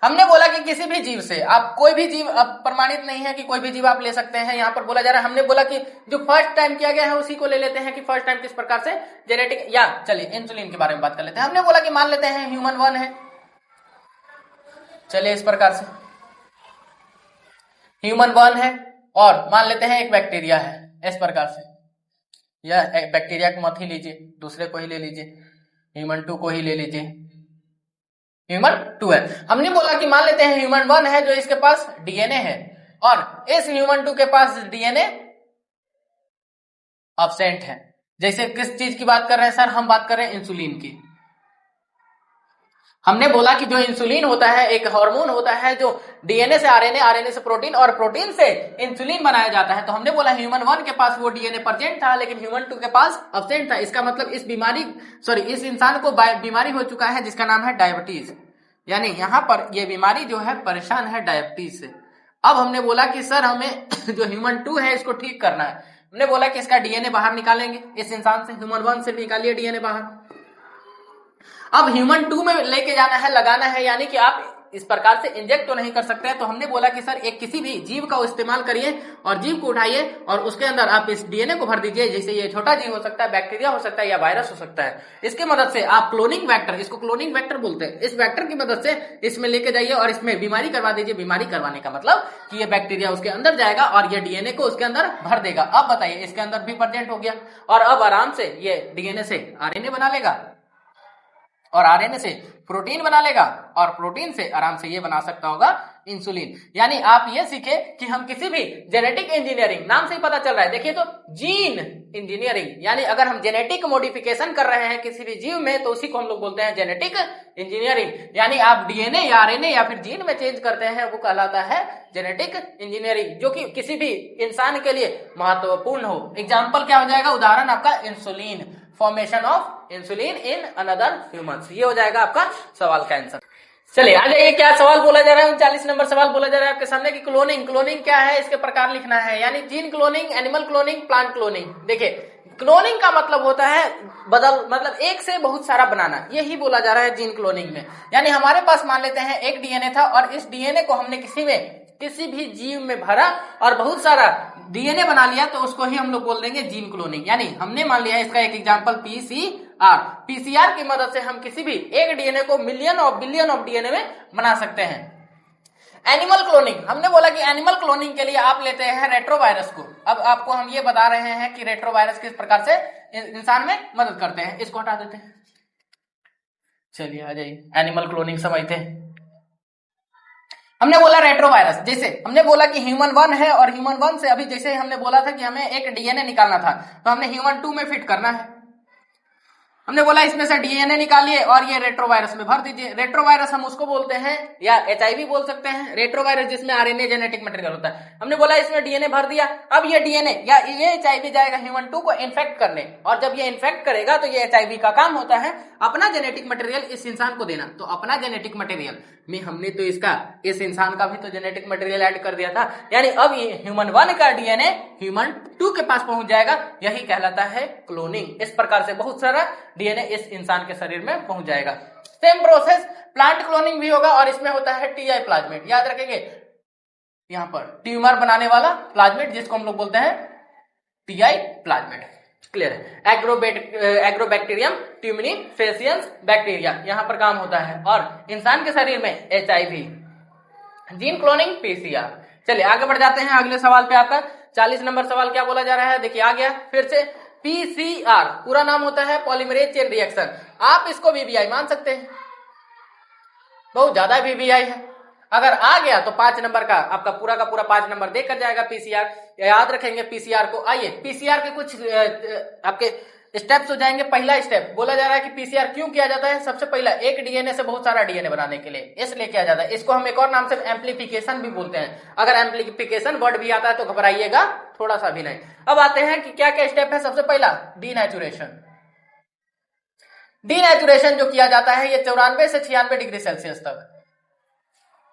हमने बोला कि किसी भी जीव से आप कोई भी जीव, अब प्रमाणित नहीं है कि कोई भी जीव आप ले सकते हैं, यहाँ पर बोला जा रहा है। हमने बोला कि जो फर्स्ट टाइम किया गया है उसी को ले लेते हैं कि फर्स्ट टाइम किस प्रकार से जेनेटिक, या चलिए इंसुलिन के बारे में बात कर लेते हैं। हमने बोला कि मान लेते हैं ह्यूमन 1 है, चलिए इस प्रकार से ह्यूमन 1 है, और मान लेते हैं एक बैक्टीरिया है इस प्रकार से, या बैक्टीरिया को मत ही लीजिए, दूसरे को ही ले लीजिए, ह्यूमन 2 को ही ले लीजिए, ह्यूमन 2 है। हमने बोला कि मान लेते हैं ह्यूमन 1 है जो इसके पास डीएनए है, और इस ह्यूमन 2 के पास डीएनए एब्सेंट है। जैसे किस चीज की बात कर रहे हैं सर, हम बात कर रहे हैं इंसुलिन की। हमने बोला कि जो इंसुलिन होता है एक हार्मोन होता है जो डीएनए से आरएनए, आरएनए से प्रोटीन, और प्रोटीन से इंसुलिन बनाया जाता है। तो हमने बोला ह्यूमन 1 के पास वो डीएनए प्रेजेंट था, लेकिन ह्यूमन 2 के पास एब्सेंट था। इसका मतलब इस इंसान को बीमारी हो चुका है जिसका नाम है डायबिटीज, यानी यहाँ पर ये बीमारी जो है परेशान है डायबिटीज से। अब हमने बोला कि सर हमें जो ह्यूमन 2 है इसको ठीक करना है। हमने बोला कि इसका डीएनए बाहर निकालेंगे, इस इंसान से ह्यूमन 1 से निकालिए डीएनए बाहर। अब ह्यूमन 2 में लेके जाना है, लगाना है, यानी कि आप इस प्रकार से इंजेक्ट तो नहीं कर सकते हैं। तो हमने बोला कि सर एक किसी भी जीव का इस्तेमाल करिए, और जीव को उठाइए और उसके अंदर आप इस डीएनए को भर दीजिए। जैसे ये छोटा जीव हो सकता है, बैक्टीरिया हो सकता है, या वायरस हो सकता है। इसकी मदद से आप क्लोनिंग वेक्टर, इसको क्लोनिंग वेक्टर बोलते हैं, इस वेक्टर की मदद से इसमें लेके जाइए और इसमें बीमारी करवा दीजिए। बीमारी करवाने का मतलब कि ये बैक्टीरिया उसके अंदर जाएगा और ये डीएनए को उसके अंदर भर देगा। अब बताइए, इसके अंदर भी प्रेजेंट हो गया, और अब आराम से ये डीएनए से आरएनए बना लेगा। और आरएनए से प्रोटीन बना लेगा और प्रोटीन से आराम से ये बना सकता होगा इंसुलिन। यानी आप ये सीखे कि हम किसी भी जेनेटिक इंजीनियरिंग, नाम से ही पता चल रहा है, देखिए तो जीन इंजीनियरिंग, यानी अगर हम जेनेटिक मॉडिफिकेशन कर रहे हैं किसी भी जीव में तो उसी को हम लोग बोलते हैं जेनेटिक इंजीनियरिंग। यानी आप डीएनए या आरएनए या फिर जीन में चेंज करते हैं वो कहलाता है जेनेटिक इंजीनियरिंग, जो कि किसी भी इंसान के लिए महत्वपूर्ण हो। एग्जाम्पल क्या हो जाएगा, उदाहरण आपका insulin, formation of insulin in another humans, ये हो जाएगा आपका सवाल का आंसर। चलिए आ जाइए, क्या सवाल बोला जा रहा है, 39 नंबर सवाल बोला जा रहा है आपके सामने कि क्लोनिंग, क्लोनिंग क्या है, इसके प्रकार लिखना है, यानी gene cloning, animal cloning, plant cloning. देखिए क्लोनिंग का मतलब होता है मतलब एक से बहुत सारा बनाना, यही बोला जा रहा है जीन क्लोनिंग में। यानी हमारे पास मान लेते हैं एक डीएनए था और इस डीएनए को हमने किसी भी जीव में भरा और बहुत सारा डीएनए बना लिया तो उसको ही हम लोग बोल देंगे जीन क्लोनिंग। यानी हमने मान लिया इसका एक एग्जांपल पीसीआर की मदद से हम किसी भी एक डीएनए को बिलियन ऑफ डीएनए में बना सकते हैं। एनिमल क्लोनिंग, हमने बोला कि एनिमल क्लोनिंग के लिए आप लेते हैं रेट्रोवायरस को। अब आपको हम ये बता रहे हैं कि रेट्रोवायरस किस प्रकार से इंसान में मदद करते हैं। इसको हटा देते हैं, चलिए आ जाइए एनिमल क्लोनिंग समझते हैं। हमने बोला रेट्रोवायरस, जैसे हमने बोला कि ह्यूमन 1 है और ह्यूमन 1 से अभी जैसे हमने बोला था कि हमें एक डीएनए निकालना था तो हमने ह्यूमन 2 में फिट करना है। हमने बोला इसमें से डीएनए निकालिए और ये रेट्रोवायरस में भर दीजिए। रेट्रोवायरस हम उसको बोलते हैं या एचआईवी बोल सकते हैं, रेट्रोवायरस जिसमें आरएनए जेनेटिक मटेरियल होता है। हमने बोला इसमें डीएनए भर दिया, अब ये डीएनए या ये एचआईवी जाएगा ह्यूमन 2 को इन्फेक्ट करने, और जब ये इन्फेक्ट करेगा तो ये एचआईवी का काम होता है अपना जेनेटिक मटेरियल इस इंसान को देना। तो अपना जेनेटिक मटेरियल में हमने तो इस इंसान का भी तो जेनेटिक मटेरियल ऐड कर दिया था, यानी अब ये ह्यूमन 1 का डीएनए ह्यूमन 2 के पास पहुंच जाएगा, यही कहलाता है क्लोनिंग। इस प्रकार से बहुत सारा डीएनए इस इंसान के शरीर में पहुंच जाएगा। सेम प्रोसेस प्लांट क्लोनिंग भी होगा और इसमें होता है टीआई प्लाज्मिड, याद रखेंगे यहां पर ट्यूमर बनाने वाला प्लाज्मिड जिसको हम लोग बोलते हैं टीआई प्लाज्मिड। क्लियर है। एग्रोबैक्टीरियम ट्यूमिनिफेसियंस बैक्टीरिया यहां पर काम होता है, और इंसान के शरीर में एचआईवी, जीन क्लोनिंग, पीसीआर। चलिए आगे बढ़ जाते हैं अगले सवाल पे। आपका 40 नंबर सवाल क्या बोला जा रहा है, देखिए आ गया फिर से। पीसीआर पूरा नाम होता है पॉलीमरेज चेन रिएक्शन, आप इसको वीवीआई मान सकते हैं, बहुत ज्यादा वीवीआई है। अगर आ गया तो 5 नंबर का आपका पूरा का पूरा 5 नंबर देकर जाएगा पीसीआर, याद रखेंगे पीसीआर को। आइए पीसीआर के कुछ आपके स्टेप्स हो जाएंगे। पहला स्टेप बोला जा रहा है कि पीसीआर क्यों किया जाता है। सबसे पहला एक डीएनए से बहुत सारा डीएनए बनाने के लिए इसलिए किया जाता है। इसको हम एक और नाम से एम्प्लीफिकेशन भी बोलते हैं। अगर एम्प्लीफिकेशन वर्ड भी आता है तो घबराइएगा थोड़ा सा भी नहीं। अब आते हैं कि क्या क्या स्टेप है। सबसे पहला डीनेचुरेशन। डीनेचुरेशन जो किया जाता है ये 94 से 96 डिग्री सेल्सियस तक।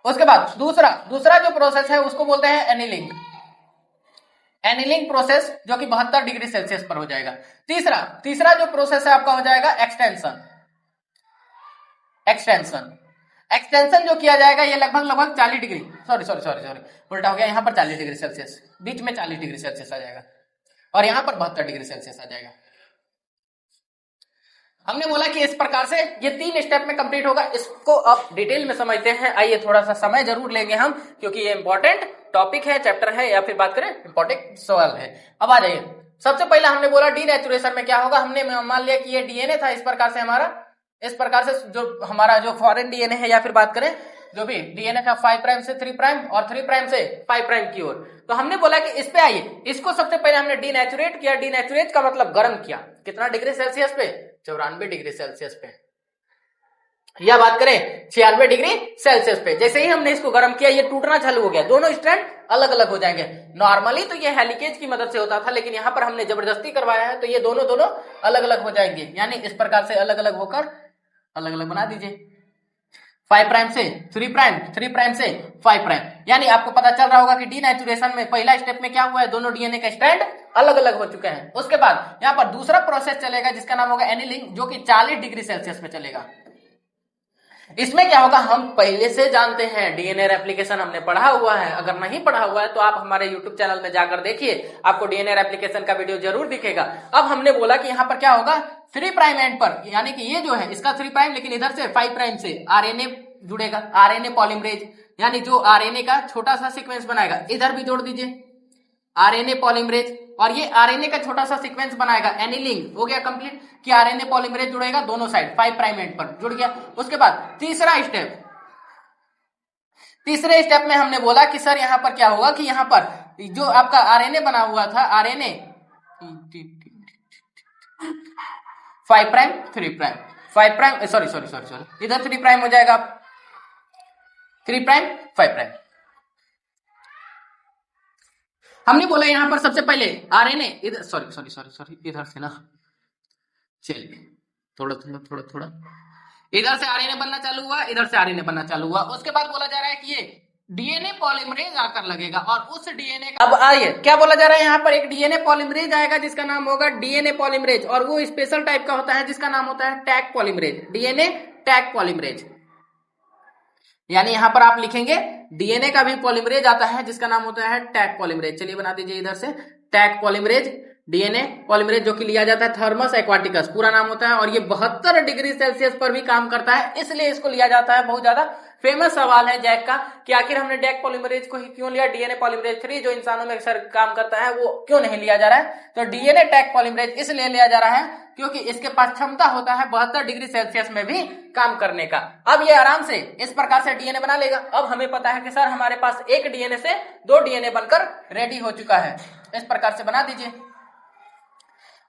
उसके बाद दूसरा जो प्रोसेस है उसको बोलते हैं एनिलिंग। एनिलिंग प्रोसेस जो कि 72 डिग्री सेल्सियस पर हो जाएगा। तीसरा जो प्रोसेस है आपका हो जाएगा एक्सटेंशन जो किया जाएगा ये लगभग 40 डिग्री सॉरी उल्टा हो गया, यहां पर 40 डिग्री सेल्सियस, बीच में 40 डिग्री सेल्सियस आ जाएगा और यहां पर 72 डिग्री सेल्सियस आ जाएगा। हमने बोला कि इस प्रकार से ये 3 स्टेप में कंप्लीट होगा। इसको अब डिटेल में समझते हैं। आइए थोड़ा सा समय जरूर लेंगे हम, क्योंकि ये इंपॉर्टेंट टॉपिक है, चैप्टर है, या फिर बात करें इंपॉर्टेंट सवाल है। अब आ जाइए, सबसे पहला हमने बोला डीनेचुरेशन में क्या होगा। हमने मान लिया कि ये डीएनए था, इस प्रकार से जो हमारा जो फॉरेन डीएनए है, या फिर बात करें जो भी डीएनए था 5 प्राइम से 3 प्राइम और 3 प्राइम से 5 प्राइम की ओर, तो हमने बोला कि इस पे आइए, इसको सबसे पहले हमने डीनेचुरेट किया। डीनेचुरेट का मतलब गर्म किया। कितना डिग्री सेल्सियस पे? 94 डिग्री सेल्सियस पे, या बात करें 96 डिग्री सेल्सियस पे। जैसे ही हमने इसको गर्म किया ये टूटना चालू हो गया, दोनों स्ट्रैंड अलग अलग हो जाएंगे। नॉर्मली तो ये हेलिकेज की मदद से होता था, लेकिन यहाँ पर हमने जबरदस्ती करवाया है तो ये दोनों अलग अलग हो जाएंगे। यानी इस प्रकार से अलग अलग होकर अलग अलग बना दीजिए। 5 प्राइम से 3 प्राइम, 3 प्राइम से 5 प्राइम। यानी आपको पता चल रहा होगा कि डीनेचुरेशन में पहला स्टेप में क्या हुआ है, दोनों डीएनए का स्ट्रैंड अलग अलग हो चुके हैं। उसके बाद यहाँ पर दूसरा प्रोसेस चलेगा जिसका नाम होगा एनिलिंग, जो कि 40 डिग्री सेल्सियस पे चलेगा। इसमें क्या होगा हम पहले से जानते हैं, डीएनए रेप्लिकेशन हमने पढ़ा हुआ है। अगर नहीं पढ़ा हुआ है तो आप हमारे यूट्यूब चैनल में जाकर देखिए, आपको डीएनए रेप्लिकेशन का वीडियो जरूर दिखेगा। अब हमने बोला कि यहाँ पर क्या होगा 3 प्राइम एंड पर, यानी कि ये जो है इसका 3 प्राइम, लेकिन इधर से 5 प्राइम से आरएनए जुड़ेगा। आरएनए पॉलीमरेज, यानी जो आरएनए का छोटा सा सीक्वेंस बनाएगा, इधर भी जोड़ दीजिए। आरएनए पॉलीमरेज, और ये आरएनए का छोटा सा सीक्वेंस बनाएगा, एनिलिंग हो गया कंप्लीट कि आरएनए पॉलीमरेज जुड़ेगा दोनों साइड 5 प्राइम एंड पर जुड़ गया। उसके बाद तीसरे स्टेप में हमने बोला कि सर यहां पर क्या होगा कि यहां पर जो आपका आरएनए बना हुआ था, RNA 5 prime 3 prime 5 prime sorry इधर 3 प्राइम हो जाएगा, 3 प्राइम 5 प्राइम। हमने बोला यहां पर सबसे पहले आरएनए इधर सॉरी इधर से ना, चलिए थोड़ा इधर से आरएनए बनना चालू हुआ, इधर से आरएनए बनना चालू हुआ। उसके बाद बोला जा रहा है कि ये डीएनए पॉलीमरेज आकर लगेगा और उस डीएनए अब आइए क्या बोला जा रहा है यहाँ पर, एक डीएनए पॉलीमरेज आएगा जिसका नाम होगा डीएनए पॉलीमरेज, और वो स्पेशल टाइप का होता है जिसका नाम होता है tag polymerase, DNA tag polymerase. यानी यहां पर आप लिखेंगे डीएनए का भी पॉलीमरेज आता है जिसका नाम होता है टैग पॉलीमरेज। चलिए बना दीजिए इधर से टैग पॉलीमरेज, डीएनए पॉलीमरेज जो कि लिया जाता है थर्मस एक्वाटिकस पूरा नाम होता है, और ये 72 डिग्री सेल्सियस पर भी काम करता है, इसलिए इसको लिया जाता है। बहुत ज्यादा फेमस सवाल है जैक का कि आखिर हमने डैग पॉलीमरेज को ही क्यों लिया, डीएनए पॉलीमरेज 3 जो इंसानों में अक्सर काम करता है वो क्यों नहीं लिया जा रहा है। तो डीएनए टैग पॉलीमरेज इसलिए लिया जा रहा है क्योंकि इसके पास क्षमता होता है 72 डिग्री सेल्सियस में भी काम करने का। अब ये आराम से इस प्रकार से डीएनए बना लेगा। अब हमें पता है कि सर हमारे पास एक डीएनए से 2 डीएनए बनकर रेडी हो चुका है, इस प्रकार से बना दीजिए।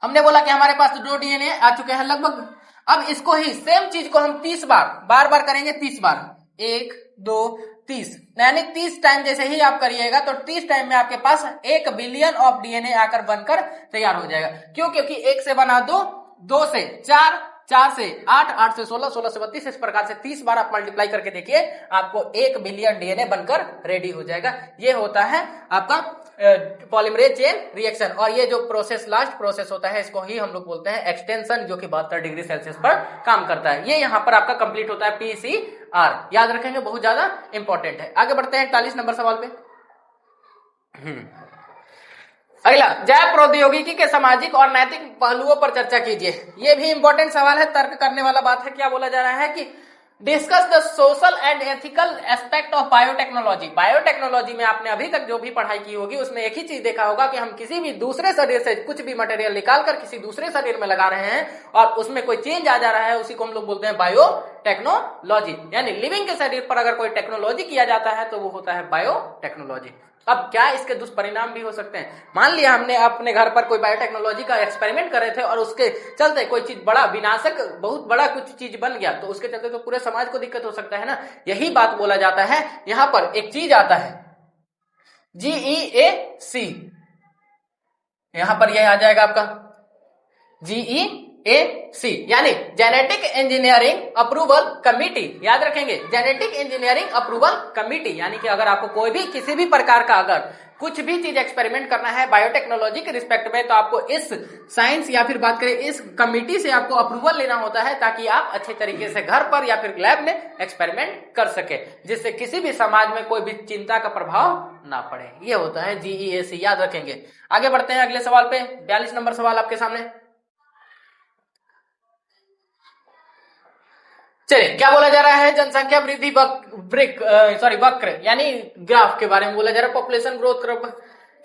हमने बोला कि हमारे पास 2 डीएनए आ चुके हैं लगभग। अब इसको ही सेम चीज को हम 30 बार करेंगे, 30 बार 1 2 30, यानी 30 टाइम जैसे ही आप करिएगा तो 30 टाइम में आपके पास 1 बिलियन ऑफ डीएनए आकर बनकर तैयार हो जाएगा। क्यों? क्योंकि 1 से बना 2, 2 से 4, 4 से 8, 8 से 16, 16 से 32, इस प्रकार से 30 बार आप मल्टीप्लाई करके देखिए आपको 1 बिलियन डीएनए बनकर रेडी हो जाएगा। ये होता है आपका पॉलीमरेज चेन रिएक्शन, और ये जो प्रोसेस लास्ट प्रोसेस होता है इसको ही हम लोग बोलते हैं एक्सटेंशन, जो कि 72 डिग्री सेल्सियस पर काम करता है। ये यहाँ पर आपका कंप्लीट होता है पीसीआर, याद रखेंगे, बहुत ज्यादा इंपॉर्टेंट है। आगे बढ़ते हैं 41 नंबर सवाल पे। अगला, जैव प्रौद्योगिकी के सामाजिक और नैतिक पहलुओं पर चर्चा कीजिए। ये भी इंपॉर्टेंट सवाल है, तर्क करने वाला बात है। क्या बोला जा रहा है कि discuss the social and ethical aspect of biotechnology. Biotechnology में आपने अभी तक जो भी पढ़ाई की होगी उसमें एक ही चीज देखा होगा कि हम किसी भी दूसरे शरीर से कुछ भी मटेरियल निकालकर किसी दूसरे शरीर में लगा रहे हैं और उसमें कोई चेंज आ जा रहा है, उसी को हम लोग बोलते हैं बायोटेक्नोलॉजी। यानी लिविंग के शरीर पर अगर कोई टेक्नोलॉजी किया जाता है तो वो होता है बायोटेक्नोलॉजी। अब क्या इसके दुष्परिणाम भी हो सकते हैं। मान लिया हमने अपने घर पर कोई बायोटेक्नोलॉजी का एक्सपेरिमेंट करे थे और उसके चलते कोई चीज बड़ा विनाशक, बहुत बड़ा कुछ चीज बन गया, तो उसके चलते तो पूरे समाज को दिक्कत हो सकता है ना। यही बात बोला जाता है। यहां पर एक चीज आता है GEAC, यहां पर यह आ जाएगा आपका GEAC, यानी जेनेटिक इंजीनियरिंग अप्रूवल कमिटी। याद रखेंगे, जेनेटिक इंजीनियरिंग अप्रूवल कमिटी, यानी कि अगर आपको कोई भी किसी भी प्रकार का अगर कुछ भी चीज एक्सपेरिमेंट करना है बायोटेक्नोलॉजी के रिस्पेक्ट में, तो आपको इस साइंस या फिर बात करें इस कमिटी से आपको अप्रूवल लेना होता है ताकि आप अच्छे तरीके से घर पर या फिर लैब में एक्सपेरिमेंट कर सके, जिससे किसी भी समाज में कोई भी चिंता का प्रभाव ना पड़े। ये होता है GEAC, याद रखेंगे। आगे बढ़ते हैं अगले सवाल पे। 42 नंबर सवाल आपके सामने। चलिए, क्या बोला जा रहा है, जनसंख्या वृद्धि वक्र यानी ग्राफ के बारे में बोला जा रहा है। पॉपुलेशन ग्रोथ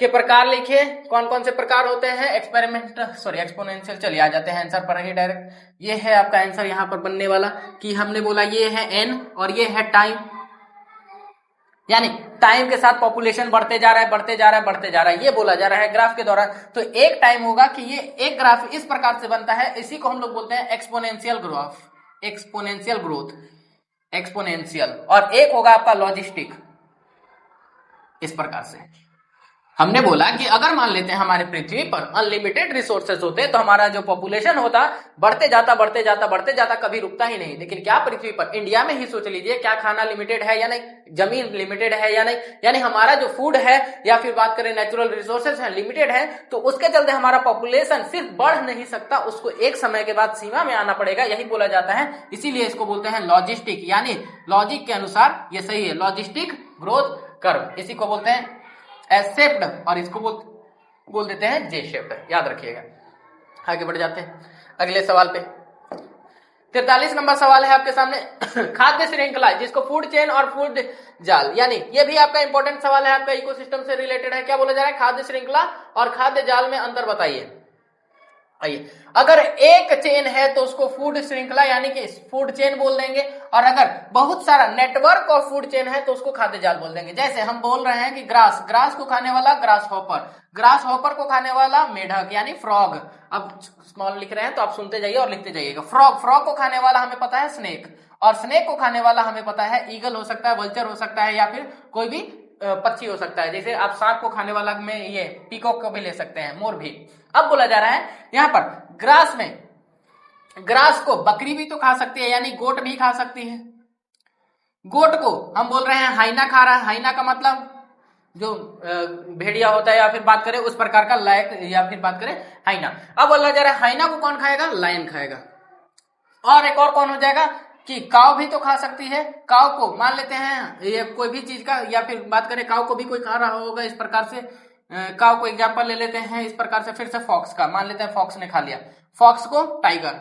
के प्रकार लिखिए, कौन कौन से प्रकार होते हैं। एक्सपोनेंशियल। चलिए आ जाते हैं आंसर पर ही डायरेक्ट। ये है आपका आंसर यहाँ पर बनने वाला कि हमने बोला ये है n और ये है टाइम, यानी टाइम के साथ पॉपुलेशन बढ़ते जा रहा है, ये बोला जा रहा है ग्राफ के दौरान। तो एक टाइम होगा कि ये एक ग्राफ इस प्रकार से बनता है, इसी को हम लोग बोलते हैं एक्सपोनेंशियल ग्रोथ, एक्सपोनेंशियल। और एक होगा आपका लॉजिस्टिक, इस प्रकार से। हमने बोला कि अगर मान लेते हैं हमारे पृथ्वी पर अनलिमिटेड रिसोर्सेज होते तो हमारा जो पॉपुलेशन होता बढ़ते जाता, कभी रुकता ही नहीं। लेकिन क्या पृथ्वी पर, इंडिया में ही सोच लीजिए, क्या खाना लिमिटेड है या नहीं, जमीन लिमिटेड है या नहीं, यानी हमारा जो फूड है या फिर बात करें नेचुरल रिसोर्सेज है लिमिटेड है, तो उसके चलते हमारा पॉपुलेशन सिर्फ बढ़ नहीं सकता, उसको एक समय के बाद सीमा में आना पड़ेगा। यही बोला जाता है, इसीलिए इसको बोलते हैं लॉजिस्टिक, यानी लॉजिक के अनुसार ये सही है, लॉजिस्टिक ग्रोथ कर्व। इसी को बोलते हैं एस शेप्ड और इसको बोल देते हैं जे शेप्ड, याद रखिएगा। आगे बढ़ जाते हैं अगले सवाल पे। 43 नंबर सवाल है आपके सामने खाद्य श्रृंखला, जिसको फूड चेन और फूड जाल, यानी ये भी आपका इंपॉर्टेंट सवाल है, आपका इकोसिस्टम से रिलेटेड है। क्या बोला जा रहा है? खाद्य श्रृंखला और खाद्य जाल में अंतर बताइए। आइए, अगर एक चेन है तो उसको फूड श्रृंखला यानी कि फूड चेन बोल देंगे, और अगर बहुत सारा नेटवर्क ऑफ फूड चेन है तो उसको खाद्य जाल बोल देंगे। जैसे हम बोल रहे हैं कि ग्रास को खाने वाला ग्रास हॉपर को खाने वाला मेढक यानी फ्रॉग। अब स्मॉल लिख रहे हैं तो आप सुनते जाइए और लिखते जाइएगा। फ्रॉग को खाने वाला हमें पता है स्नेक, और स्नेक को खाने वाला हमें पता है ईगल हो सकता है, वल्चर हो सकता है, या फिर कोई भी पक्षी हो सकता है। जैसे आप सांप को खाने वाला में ये पीकॉक को भी ले सकते हैं, मोर भी। अब बोला जा रहा है यहाँ पर ग्रास में, ग्रास को बकरी भी तो खा सकती है यानी गोट भी खा सकती है। गोट को हम बोल रहे हैं हाइना खा रहा है। हाइना का मतलब जो भेड़िया होता है, या फिर बात करें उस प्रकार का लायक, या फिर बात करें हाइना। अब बोला जा रहा है हाइना को कौन खाएगा? लायन खाएगा। और एक और कौन हो जाएगा कि काव भी तो खा सकती है। काव को मान लेते हैं ये कोई भी चीज का, या फिर बात करें काव को भी कोई खा रहा होगा इस प्रकार से। काव को एग्जांपल ले लेते हैं इस प्रकार से। फिर से फॉक्स का मान लेते हैं, फॉक्स ने खा लिया, फॉक्स को टाइगर,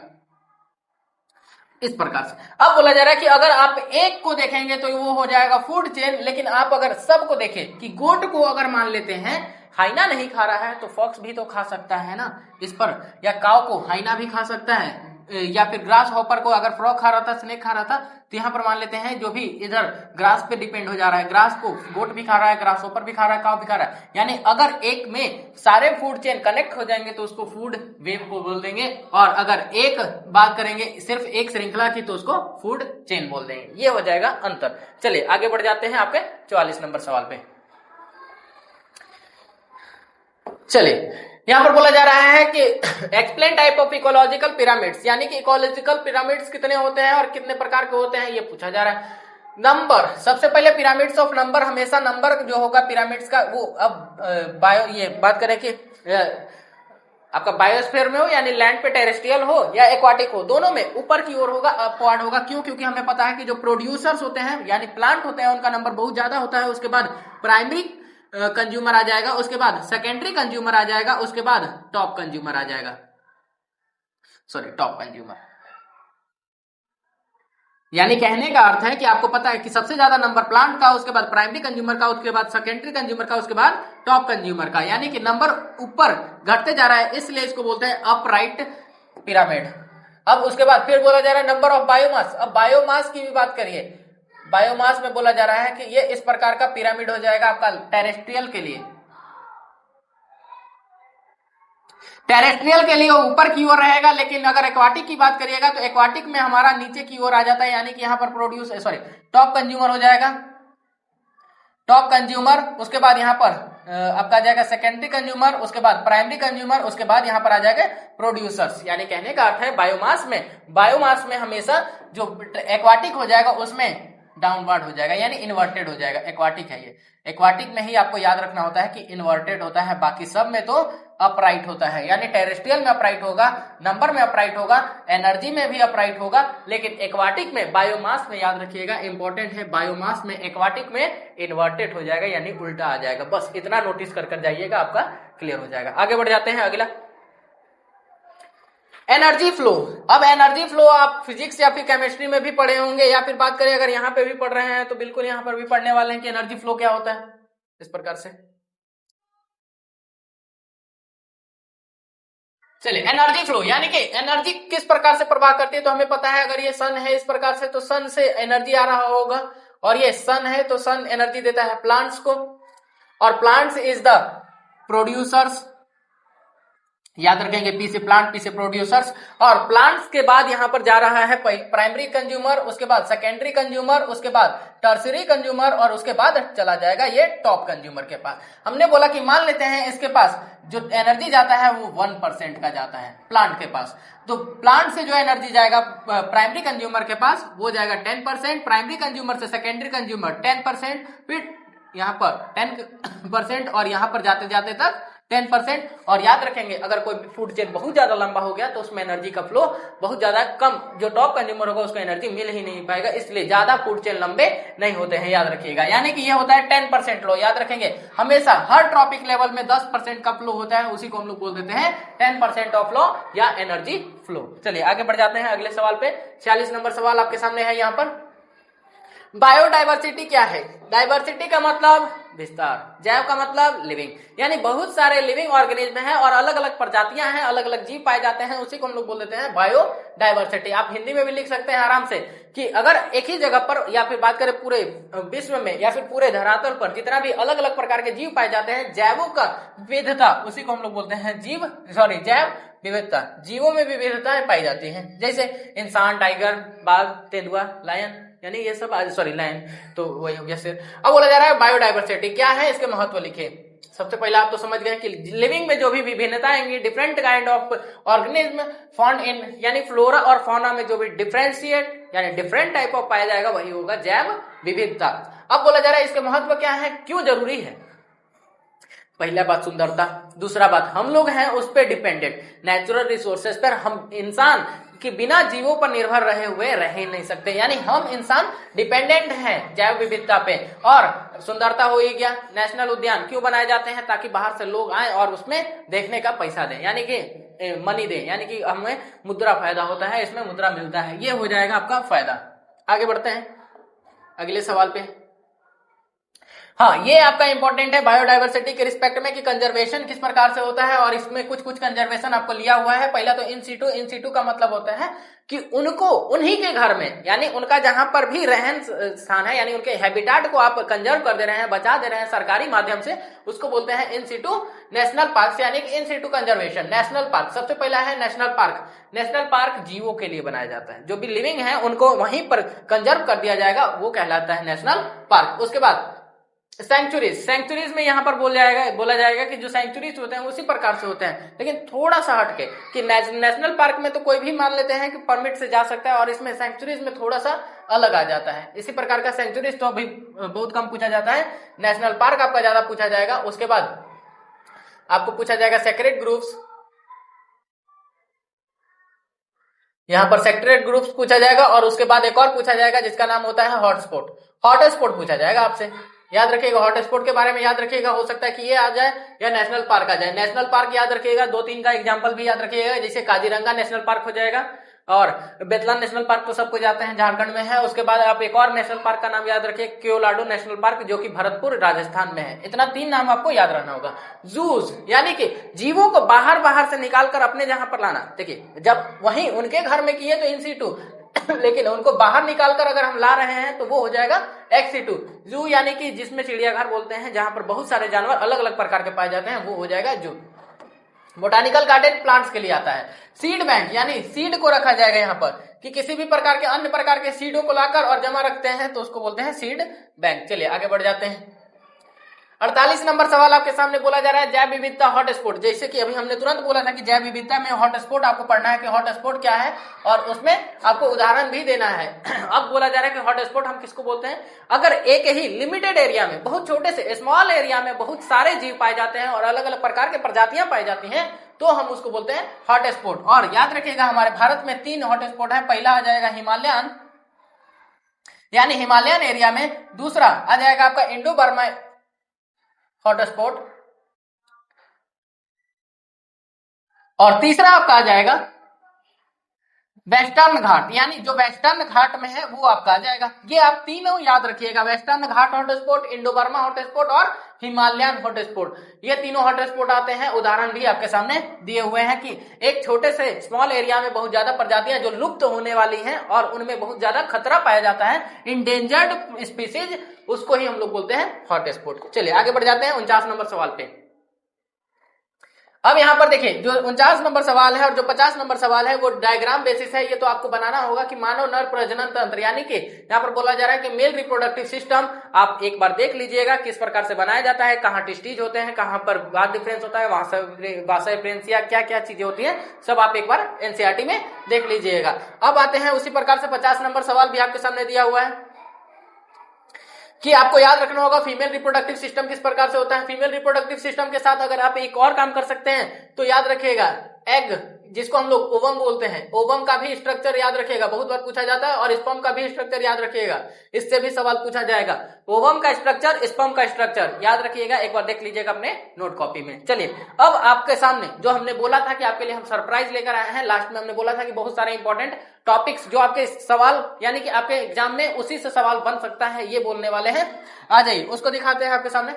इस प्रकार से। अब बोला जा रहा है कि अगर आप एक को देखेंगे तो वो हो जाएगा फूड चेन, लेकिन आप अगर सब को देखें कि गोट को अगर मान लेते हैं हाइना नहीं खा रहा है तो फॉक्स भी तो खा सकता है ना इस पर, या काव को हाइना भी खा सकता है, या फिर ग्रास हॉपर को अगर फ्रॉग खा रहा था, स्नेक खा रहा था, तो यहाँ पर मान लेते हैं जो भी इधर ग्रास पे डिपेंड हो जा रहा है, ग्रास को गोट भी खा रहा है, ग्रास हॉपर भी खा रहा है, काव भी खा रहा है। यानी अगर एक में सारे फूड चेन कनेक्ट हो जाएंगे तो उसको फूड वेब को बोल देंगे, और अगर एक बात करेंगे सिर्फ एक श्रृंखला की तो उसको फूड चेन बोल देंगे। ये हो जाएगा अंतर। चलिए आगे बढ़ जाते हैं आपके 44 नंबर सवाल पे। चलिए, यहां पर बोला जा रहा है कि explain type of ecological pyramids, यानी कि इकोलॉजिकल पिरामिड्स कितने होते हैं और कितने प्रकार के होते हैं ये पूछा जा रहा है। नंबर, सबसे पहले पिरामिड्स ऑफ नंबर, हमेशा नंबर जो होगा पिरामिड्स का वो, अब ये बात करें कि आपका बायोस्फीयर में हो यानी लैंड पे टेरेस्ट्रियल हो या एक्वाटिक हो, दोनों में ऊपर की ओर होगा, अपवार्ड होगा। क्यों? क्योंकि हमें पता है कि जो प्रोड्यूसर्स होते हैं यानी प्लांट होते हैं उनका नंबर बहुत ज्यादा होता है। उसके बाद प्राइमरी कंज्यूमर आ जाएगा, उसके बाद सेकेंडरी कंज्यूमर आ जाएगा, उसके बाद टॉप कंज्यूमर आ जाएगा, सॉरी टॉप कंज्यूमर। यानी कहने का अर्थ है कि आपको पता है कि सबसे ज्यादा नंबर प्लांट का, उसके बाद प्राइमरी कंज्यूमर का, उसके बाद सेकेंडरी कंज्यूमर का, उसके बाद टॉप कंज्यूमर का, यानी कि नंबर ऊपर घटते जा रहा है, इसलिए इसको बोलते हैं अपराइट पिरामिड। अब उसके बाद फिर बोला जा रहा है नंबर ऑफ बायोमास। अब बायोमास की भी बात करिए, बायोमास में बोला जा रहा है कि ये इस प्रकार का पिरामिड हो जाएगा आपका टेरेस्ट्रियल के लिए। टेरेस्ट्रियल के लिए ऊपर की ओर रहेगा, लेकिन अगर एक्वाटिक की बात करिएगा तो एक्वाटिक में हमारा नीचे की ओर आ जाता है, यानी कि यहाँ पर टॉप कंज्यूमर हो जाएगा, टॉप कंज्यूमर। उसके बाद यहाँ पर आपका आ जाएगा सेकेंडरी कंज्यूमर, उसके बाद प्राइमरी कंज्यूमर, उसके बाद यहाँ पर आ जाएगा प्रोड्यूसर्स। यानी कहने का अर्थ है बायोमास में हमेशा जो एक्वाटिक हो जाएगा उसमें डाउनवर्ड हो जाएगा, यानी इन्वर्टेड हो जाएगा। एक्वाटिक है ये, एक्वाटिक में ही आपको याद रखना होता है कि इन्वर्टेड होता है, बाकी सब में तो अपराइट होता है। यानी टेरेस्ट्रियल में अपराइट होगा, नंबर में अपराइट होगा, एनर्जी में भी अपराइट होगा, लेकिन एक्वाटिक में, बायोमास में याद रखिएगा, इंपॉर्टेंट है, बायोमास में एक्वाटिक में इन्वर्टेड हो जाएगा, यानी उल्टा आ जाएगा। बस इतना नोटिस कर जाइएगा, आपका क्लियर हो जाएगा। आगे बढ़ जाते हैं अगला, एनर्जी फ्लो। अब एनर्जी फ्लो आप फिजिक्स या फिर केमिस्ट्री में भी पढ़े होंगे, या फिर बात करें अगर यहाँ पे भी पढ़ रहे हैं तो बिल्कुल यहाँ पर भी पढ़ने वाले हैं कि एनर्जी फ्लो क्या होता है इस प्रकार से। चलिए, एनर्जी फ्लो यानी कि एनर्जी किस प्रकार से प्रवाह करती है, तो हमें पता है अगर ये सन है इस प्रकार से तो सन से एनर्जी आ रहा होगा, और ये सन है तो सन एनर्जी देता है प्लांट्स को, और प्लांट्स इज द प्रोड्यूसर्स, याद रखेंगे पी से प्लांट, पी से प्रोड्यूसर्स। और प्लांट्स के बाद यहां पर जा रहा है प्राइमरी कंज्यूमर, उसके बाद सेकेंडरी कंज्यूमर, उसके बाद टर्सरी कंज्यूमर, और उसके बाद चला जाएगा ये टॉप कंज्यूमर के पास। हमने बोला कि मान लेते हैं इसके पास जो एनर्जी जाता है वो 1% का जाता है प्लांट के पास, तो प्लांट से जो एनर्जी जाएगा प्राइमरी कंज्यूमर के पास वो जाएगा 10%, प्राइमरी कंज्यूमर से सेकेंडरी कंज्यूमर 10%, फिर यहाँ पर 10% और यहाँ पर जाते जाते तक 10%। और याद रखेंगे अगर कोई फूड चेन बहुत ज्यादा लंबा हो गया तो उसमें एनर्जी का फ्लो बहुत ज्यादा कम, जो टॉप कंज्यूमर होगा उसको एनर्जी मिल ही नहीं पाएगा, इसलिए ज्यादा फूड चेन लंबे नहीं होते हैं, याद रखिएगा। यानी कि ये होता है 10% फ्लो, याद रखेंगे हमेशा हर ट्रॉपिक लेवल में 10% का फ्लो होता है, उसी को हम लोग बोल देते हैं 10% ऑफ फ्लो या एनर्जी फ्लो। चलिए आगे बढ़ जाते हैं अगले सवाल पे। 46 नंबर सवाल आपके सामने है यहाँ पर, बायोडाइवर्सिटी क्या है? डाइवर्सिटी का मतलब विस्तार, जैव का मतलब लिविंग, यानी बहुत सारे लिविंग ऑर्गेनिज्म हैं और अलग अलग प्रजातियां हैं, अलग अलग जीव पाए जाते हैं, उसी को हम लोग बोल देते हैं बायोडाइवर्सिटी। आप हिंदी में भी लिख सकते हैं आराम से कि अगर एक ही जगह पर या फिर बात करें पूरे विश्व में या फिर पूरे धरातल पर जितना भी अलग अलग प्रकार के जीव पाए जाते हैं, जैवों का विविधता, उसी को हम लोग बोलते हैं जैव विविधता। जीवों में विविधताएं पाई जाती हैं, जैसे इंसान, टाइगर, बाघ, तेंदुआ, लायन, यानी ये सब लायन तो वही हो गया शेर। अब बोला जा रहा है बायोडाइवर्सिटी क्या है, इसके महत्व लिखे। सबसे पहले आप तो समझ गए कि लिविंग में जो भी विभिन्नता आएंगी, different kind of organism found in, यानी फ्लोरा और फौना में जो भी डिफरेंशिएट यानी डिफरेंट टाइप ऑफ पाया जाएगा वही होगा जैव विविधता। अब बोला जा रहा है इसके महत्व क्या है, क्यों जरूरी है। पहला बात सुंदरता, दूसरा बात हम लोग हैं उस पर डिपेंडेंट, नेचुरल रिसोर्सेज पर हम इंसान कि बिना जीवों पर निर्भर रहे हुए रह ही नहीं सकते, यानी हम इंसान डिपेंडेंट हैं जैव विविधता पे। और सुंदरता हो ही गया, नेशनल उद्यान क्यों बनाए जाते हैं, ताकि बाहर से लोग आए और उसमें देखने का पैसा दें, यानी कि मनी दें, यानी कि हमें मुद्रा फायदा होता है, इसमें मुद्रा मिलता है, ये हो जाएगा आपका फायदा। आगे बढ़ते हैं अगले सवाल पे। हाँ, ये आपका इंपॉर्टेंट है बायोडाइवर्सिटी के रिस्पेक्ट में कि कंजर्वेशन किस प्रकार से होता है, और इसमें कुछ कुछ कंजर्वेशन आपको लिया हुआ है। पहला तो इन सीटू का मतलब होता है कि उनको उन्हीं के घर में, यानी उनका जहां पर भी रहन स्थान है, यानी उनके हैबिटाट को आप कंजर्व कर दे रहे हैं, बचा दे रहे हैं सरकारी माध्यम से, उसको बोलते हैं इन सीटू नेशनल पार्क, यानी कि in situ conservation. National park सबसे पहला है नेशनल पार्क। नेशनल पार्क जीवों के लिए बनाया जाता है, जो भी लिविंग है उनको वहीं पर कंजर्व कर दिया जाएगा, वो कहलाता है नेशनल पार्क। उसके बाद सेंचुरीज में यहाँ पर बोला जाएगा कि जो सेंचुरीज होते हैं उसी प्रकार से होते हैं, लेकिन थोड़ा सा हटके कि नेशनल पार्क में तो कोई भी मान लेते हैं कि परमिट से जा सकता है, और इसमें सेंचुरीज में थोड़ा सा अलग आ जाता है। इसी प्रकार का सेंचुरीज तो अभी बहुत कम पूछा जाता है, नेशनल पार्क आपका ज्यादा पूछा जाएगा। उसके बाद आपको पूछा जाएगा सेक्रेड ग्रुप्स, यहाँ पर सेक्रेड ग्रुप्स पूछा जाएगा, और उसके बाद एक और पूछा जाएगा जिसका नाम होता है हॉटस्पॉट। हॉटस्पॉट पूछा जाएगा आपसे, याद रखिएगा हॉटस्पॉट के बारे में याद रखिएगा, हो सकता है कि ये आ जाए या नेशनल पार्क आ जाए। नेशनल पार्क याद रखिएगा, 2-3 का एग्जांपल भी याद रखिएगा, जैसे काजीरंगा नेशनल पार्क हो जाएगा, और बेतला नेशनल पार्क तो सबको जाते हैं झारखंड में है। उसके बाद आप एक और नेशनल पार्क का नाम याद रखिए, क्योलाडो नेशनल पार्क, जो कि भरतपुर राजस्थान में है। इतना 3 नाम आपको याद रहना होगा। जूस, यानी कि जीवों को बाहर से निकालकर अपने जहां पर लाना। देखिए जब वहीं उनके घर में किए तो इन सीटू लेकिन उनको बाहर निकालकर अगर हम ला रहे हैं तो वो हो जाएगा एक्स सीटू। जू यानी कि जिसमें चिड़ियाघर बोलते हैं, जहां पर बहुत सारे जानवर अलग अलग प्रकार के पाए जाते हैं, वो हो जाएगा जू। बोटानिकल गार्डन प्लांट्स के लिए आता है। सीड बैंक, यानी सीड को रखा जाएगा यहाँ पर कि किसी भी प्रकार के अन्य प्रकार के सीडों को लाकर और जमा रखते हैं तो उसको बोलते हैं सीड बैंक। चलिए आगे बढ़ जाते हैं। 48 नंबर सवाल आपके सामने बोला जा रहा है जैव विविधता हॉटस्पॉट। जैसे कि अभी हमने तुरंत बोला था कि जैव विविधता में हॉटस्पॉट आपको पढ़ना है कि हॉटस्पॉट क्या है, और उसमें आपको उदाहरण भी देना है। अब बोला जा रहा है कि हॉटस्पॉट हम किसको बोलते हैं, अगर एक ही लिमिटेड एरिया में, बहुत छोटे से स्मॉल एरिया में बहुत सारे जीव पाए जाते हैं और अलग अलग प्रकार के प्रजातियां पाई जाती हैं, तो हम उसको बोलते हैं हॉटस्पॉट। और याद रखिएगा हमारे भारत में 3 हॉटस्पॉट है। पहला आ जाएगा हिमालयन, यानी हिमालयन एरिया में। दूसरा आ जाएगा आपका इंडो बर्मा हॉटस्पॉट, और तीसरा आपका आ जाएगा वेस्टर्न घाट, यानी जो वेस्टर्न घाट में है वो आपका आ जाएगा। ये आप तीनों याद रखिएगा, वेस्टर्न घाट हॉटस्पॉट, इंडो बर्मा हॉटस्पॉट और हिमालयन हॉटस्पॉट। ये तीनों हॉटस्पॉट आते हैं। उदाहरण भी आपके सामने दिए हुए हैं कि एक छोटे से स्मॉल एरिया में बहुत ज्यादा प्रजातियां जो लुप्त होने वाली हैं और उनमें बहुत ज्यादा खतरा पाया जाता है, इंडेंजर्ड स्पीसीज, उसको ही हम लोग बोलते हैं हॉटस्पॉट। चलिए आगे बढ़ जाते हैं 49 नंबर सवाल पे। अब यहाँ पर देखिए जो 49 नंबर सवाल है और जो 50 नंबर सवाल है वो डायग्राम बेसिस है। ये तो आपको बनाना होगा कि मानव नर प्रजनन तंत्र, यानी कि यहाँ पर बोला जा रहा है कि मेल रिप्रोडक्टिव सिस्टम, आप एक बार देख लीजिएगा किस प्रकार से बनाया जाता है, कहाँ टिस्टीज होते हैं, कहाँ पर बात डिफरेंस होता है, वासा प्रेंसिया, क्या क्या चीजें होती है, सब आप एक बार एनसीईआरटी में देख लीजिएगा। अब आते हैं उसी प्रकार से 50 नंबर सवाल भी आपके सामने दिया हुआ है। कि आपको याद रखना होगा फीमेल रिप्रोडक्टिव सिस्टम किस प्रकार से होता है। फीमेल रिप्रोडक्टिव सिस्टम के साथ अगर आप एक और काम कर सकते हैं तो याद रखिएगा एग, जिसको हम लोग ओवम बोलते हैं, ओवम का भी स्ट्रक्चर याद रखिएगा, बहुत बार पूछा जाता है, और स्पर्म का भी स्ट्रक्चर याद रखिएगा, इससे भी सवाल पूछा जाएगा। ओवम का स्ट्रक्चर, स्पर्म का स्ट्रक्चर याद रखिएगा, एक बार देख लीजिएगा अपने नोट कॉपी में। चलिए अब आपके सामने जो हमने बोला था कि आपके लिए हम सरप्राइज लेकर आए हैं, लास्ट में हमने बोला था कि बहुत सारे इंपॉर्टेंट टॉपिक्स जो आपके सवाल यानी कि आपके एग्जाम में उसी से सवाल बन सकता है ये बोलने वाले हैं। आ जाइए उसको दिखाते हैं आपके सामने।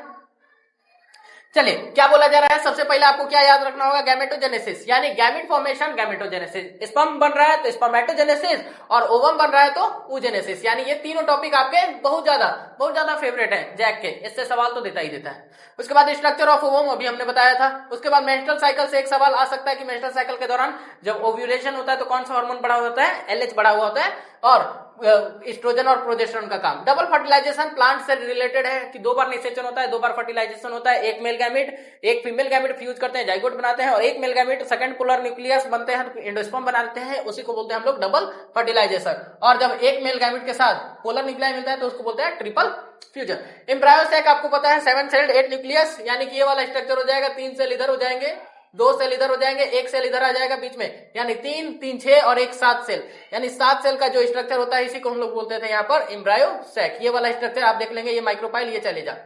चलिए क्या बोला जा रहा है, सबसे पहले आपको क्या याद रखना होगा, गैमेटोजेनेसिस यानी गैमेट फॉर्मेशन, गैमेटोजेनेसिस, स्पर्म बन रहा है तो स्पर्मेटोजेनेसिस, और ओवम बन रहा है तो oogenesis, यानी ये तीनों टॉपिक आपके बहुत ज्यादा फेवरेट है जैक के, इससे सवाल तो देता ही देता है। उसके बाद स्ट्रक्चर ऑफ ओवम अभी हमने बताया था। उसके बाद मेंस्ट्रुअल साइकिल से एक सवाल आ सकता है कि मेंस्ट्रुअल साइकिल के दौरान जब ओव्यूलेशन होता है तो कौन सा हार्मोन बढ़ा होता है, LH बढ़ा हुआ होता है, और एस्ट्रोजन और प्रोजेस्टेरोन का काम। डबल फर्टिलाइजेशन प्लांट से रिलेटेड है कि 2 बार निषेचन होता है, 2 बार फर्टिलाइजेशन होता है, एक मेल गैमेट एक फीमेल गैमेट फ्यूज करते हैं, जाइगोट बनाते हैं, और एक male gamete second polar nucleus बनते हैं तो एंडोस्पर्म बनाते हैं, उसी को बोलते हैं हम लोग डबल फर्टिलाइजेशन। और जब एक मेल गैमेट के साथ पोलर न्यूक्लियाई मिलता है तो उसको बोलते हैं ट्रिपल फ्यूजन। एम्ब्रायो सैक आपको पता है 7 सेल्ड 8 न्यूक्लियस, यानी कि ये वाला स्ट्रक्चर हो जाएगा, 3 सेल इधर हो जाएंगे, 2 सेल इधर हो जाएंगे, 1 सेल इधर आ जाएगा बीच में, यानी 3 3 6 और 1 7 सेल, यानी 7 सेल का जो स्ट्रक्चर होता है इसी को हम लोग बोलते थे यहाँ पर एम्ब्रायो सैक। ये वाला स्ट्रक्चर आप देख लेंगे, ये माइक्रोपाइल ये चलेगा।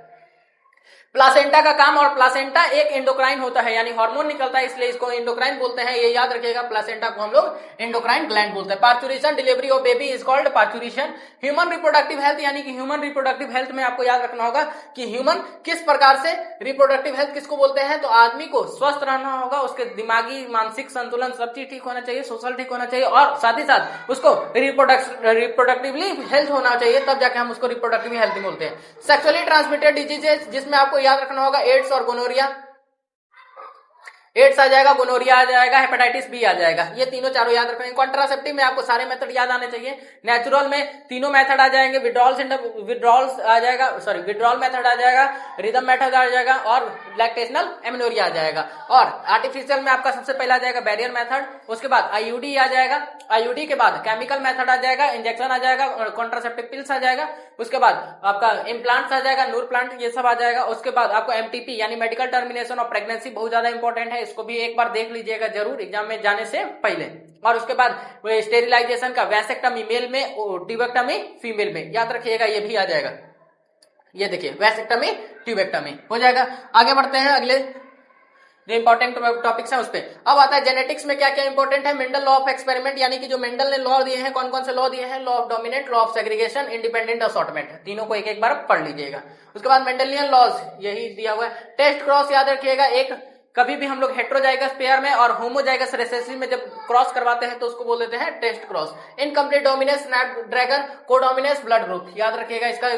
प्लासेंटा का काम, और प्लासेंटा एक एंडोक्राइन होता है यानी हार्मोन निकलता है इसलिए इसको एंडोक्राइन बोलते हैं, ये याद रखिएगा, प्लासेंटा को हम लोग एंडोक्राइन ग्लैंड बोलते हैं। Parturition delivery of baby is called parturition. Human reproductive health यानी कि ह्यूमन रिप्रोडक्टिव हेल्थ में आपको याद रखना होगा कि ह्यूमन किस प्रकार से रिप्रोडक्टिव हेल्थ किसको बोलते हैं, तो आदमी को स्वस्थ रहना होगा, उसके दिमागी मानसिक संतुलन सब चीज ठीक होना चाहिए, सोशल ठीक होना चाहिए, और साथ ही साथ उसको रिप्रोडक्टिवली हेल्थ होना चाहिए, तब जाके हम उसको रिप्रोडक्टिव हेल्थ बोलते हैं। सेक्सुअली ट्रांसमिटेड डिजीजेस जिसमें आपको याद रखना होगा एड्स और गोनोरिया, एड्स आ जाएगा, गोनोरिया आ जाएगा, हेपेटाइटिस बी आ जाएगा, ये तीनों चारों याद रखना है। कॉन्ट्रासेप्टिव में आपको सारे मेथड याद आने चाहिए। नेचुरल में तीनों मेथड आ जाएंगे, विड्रॉल आ जाएगा, सॉरी विड्रॉल मेथड आ जाएगा, रिदम मेथड आ जाएगा, और लैक्टेशनल एमेनोरिया आ जाएगा। और आर्टिफिशियल में आपका सबसे पहला आ जाएगा बैरियर मेथड, उसके बाद आईयूडी आ जाएगा, आईयूडी के बाद केमिकल मेथड आ जाएगा, इंजेक्शन आ जाएगा, कॉन्ट्रासेप्टिव पिल्स आ जाएगा, उसके बाद आपका इम्प्लांट्स आ जाएगा, नूर प्लांट, ये सब आ जाएगा। उसके बाद आपको एमटीपी यानी मेडिकल टर्मिनेशन ऑफ प्रेगनेंसी बहुत ज्यादा इंपॉर्टेंट है, इसको भी एक बार देख लीजिएगा जरूर एग्जाम में जाने से पहले। और उसके बाद स्टेरिलाइजेशन का वैसेक्टमी मेल में, ट्यूबेक्टमी फीमेल में, याद रखिएगा ये भी आ जाएगा। ये देखिए वैसेक्टमी ट्यूबेक्टमी हो जाएगा। आगे बढ़ते हैं, अगले जो इंपॉर्टेंट टॉपिक्स हैं उस पे। अब आता है जेनेटिक्स में क्या क्या इंपॉर्टेंट है, मेंडल लॉ ऑफ एक्सपेरिमेंट, यानी कि जो मेंडल ने लॉ दिए हैं, कौन कौन से लॉ दिए हैं, law of dominant, law of segregation, independent assortment, तीनों को एक एक बार पढ़ लीजिएगा। उसके बाद मेंडेलियन लॉज यही दिया हुआ है। टेस्ट क्रॉस याद रखिएगा, एक कभी भी हम लोग हेट्रोजाइगस पेयर में और होमोजाइगस रिसेसिव में जब क्रॉस करवाते हैं तो उसको बोल देते हैं test cross. Incomplete dominance snapdragon, codominance blood group, याद रखिएगा इसका।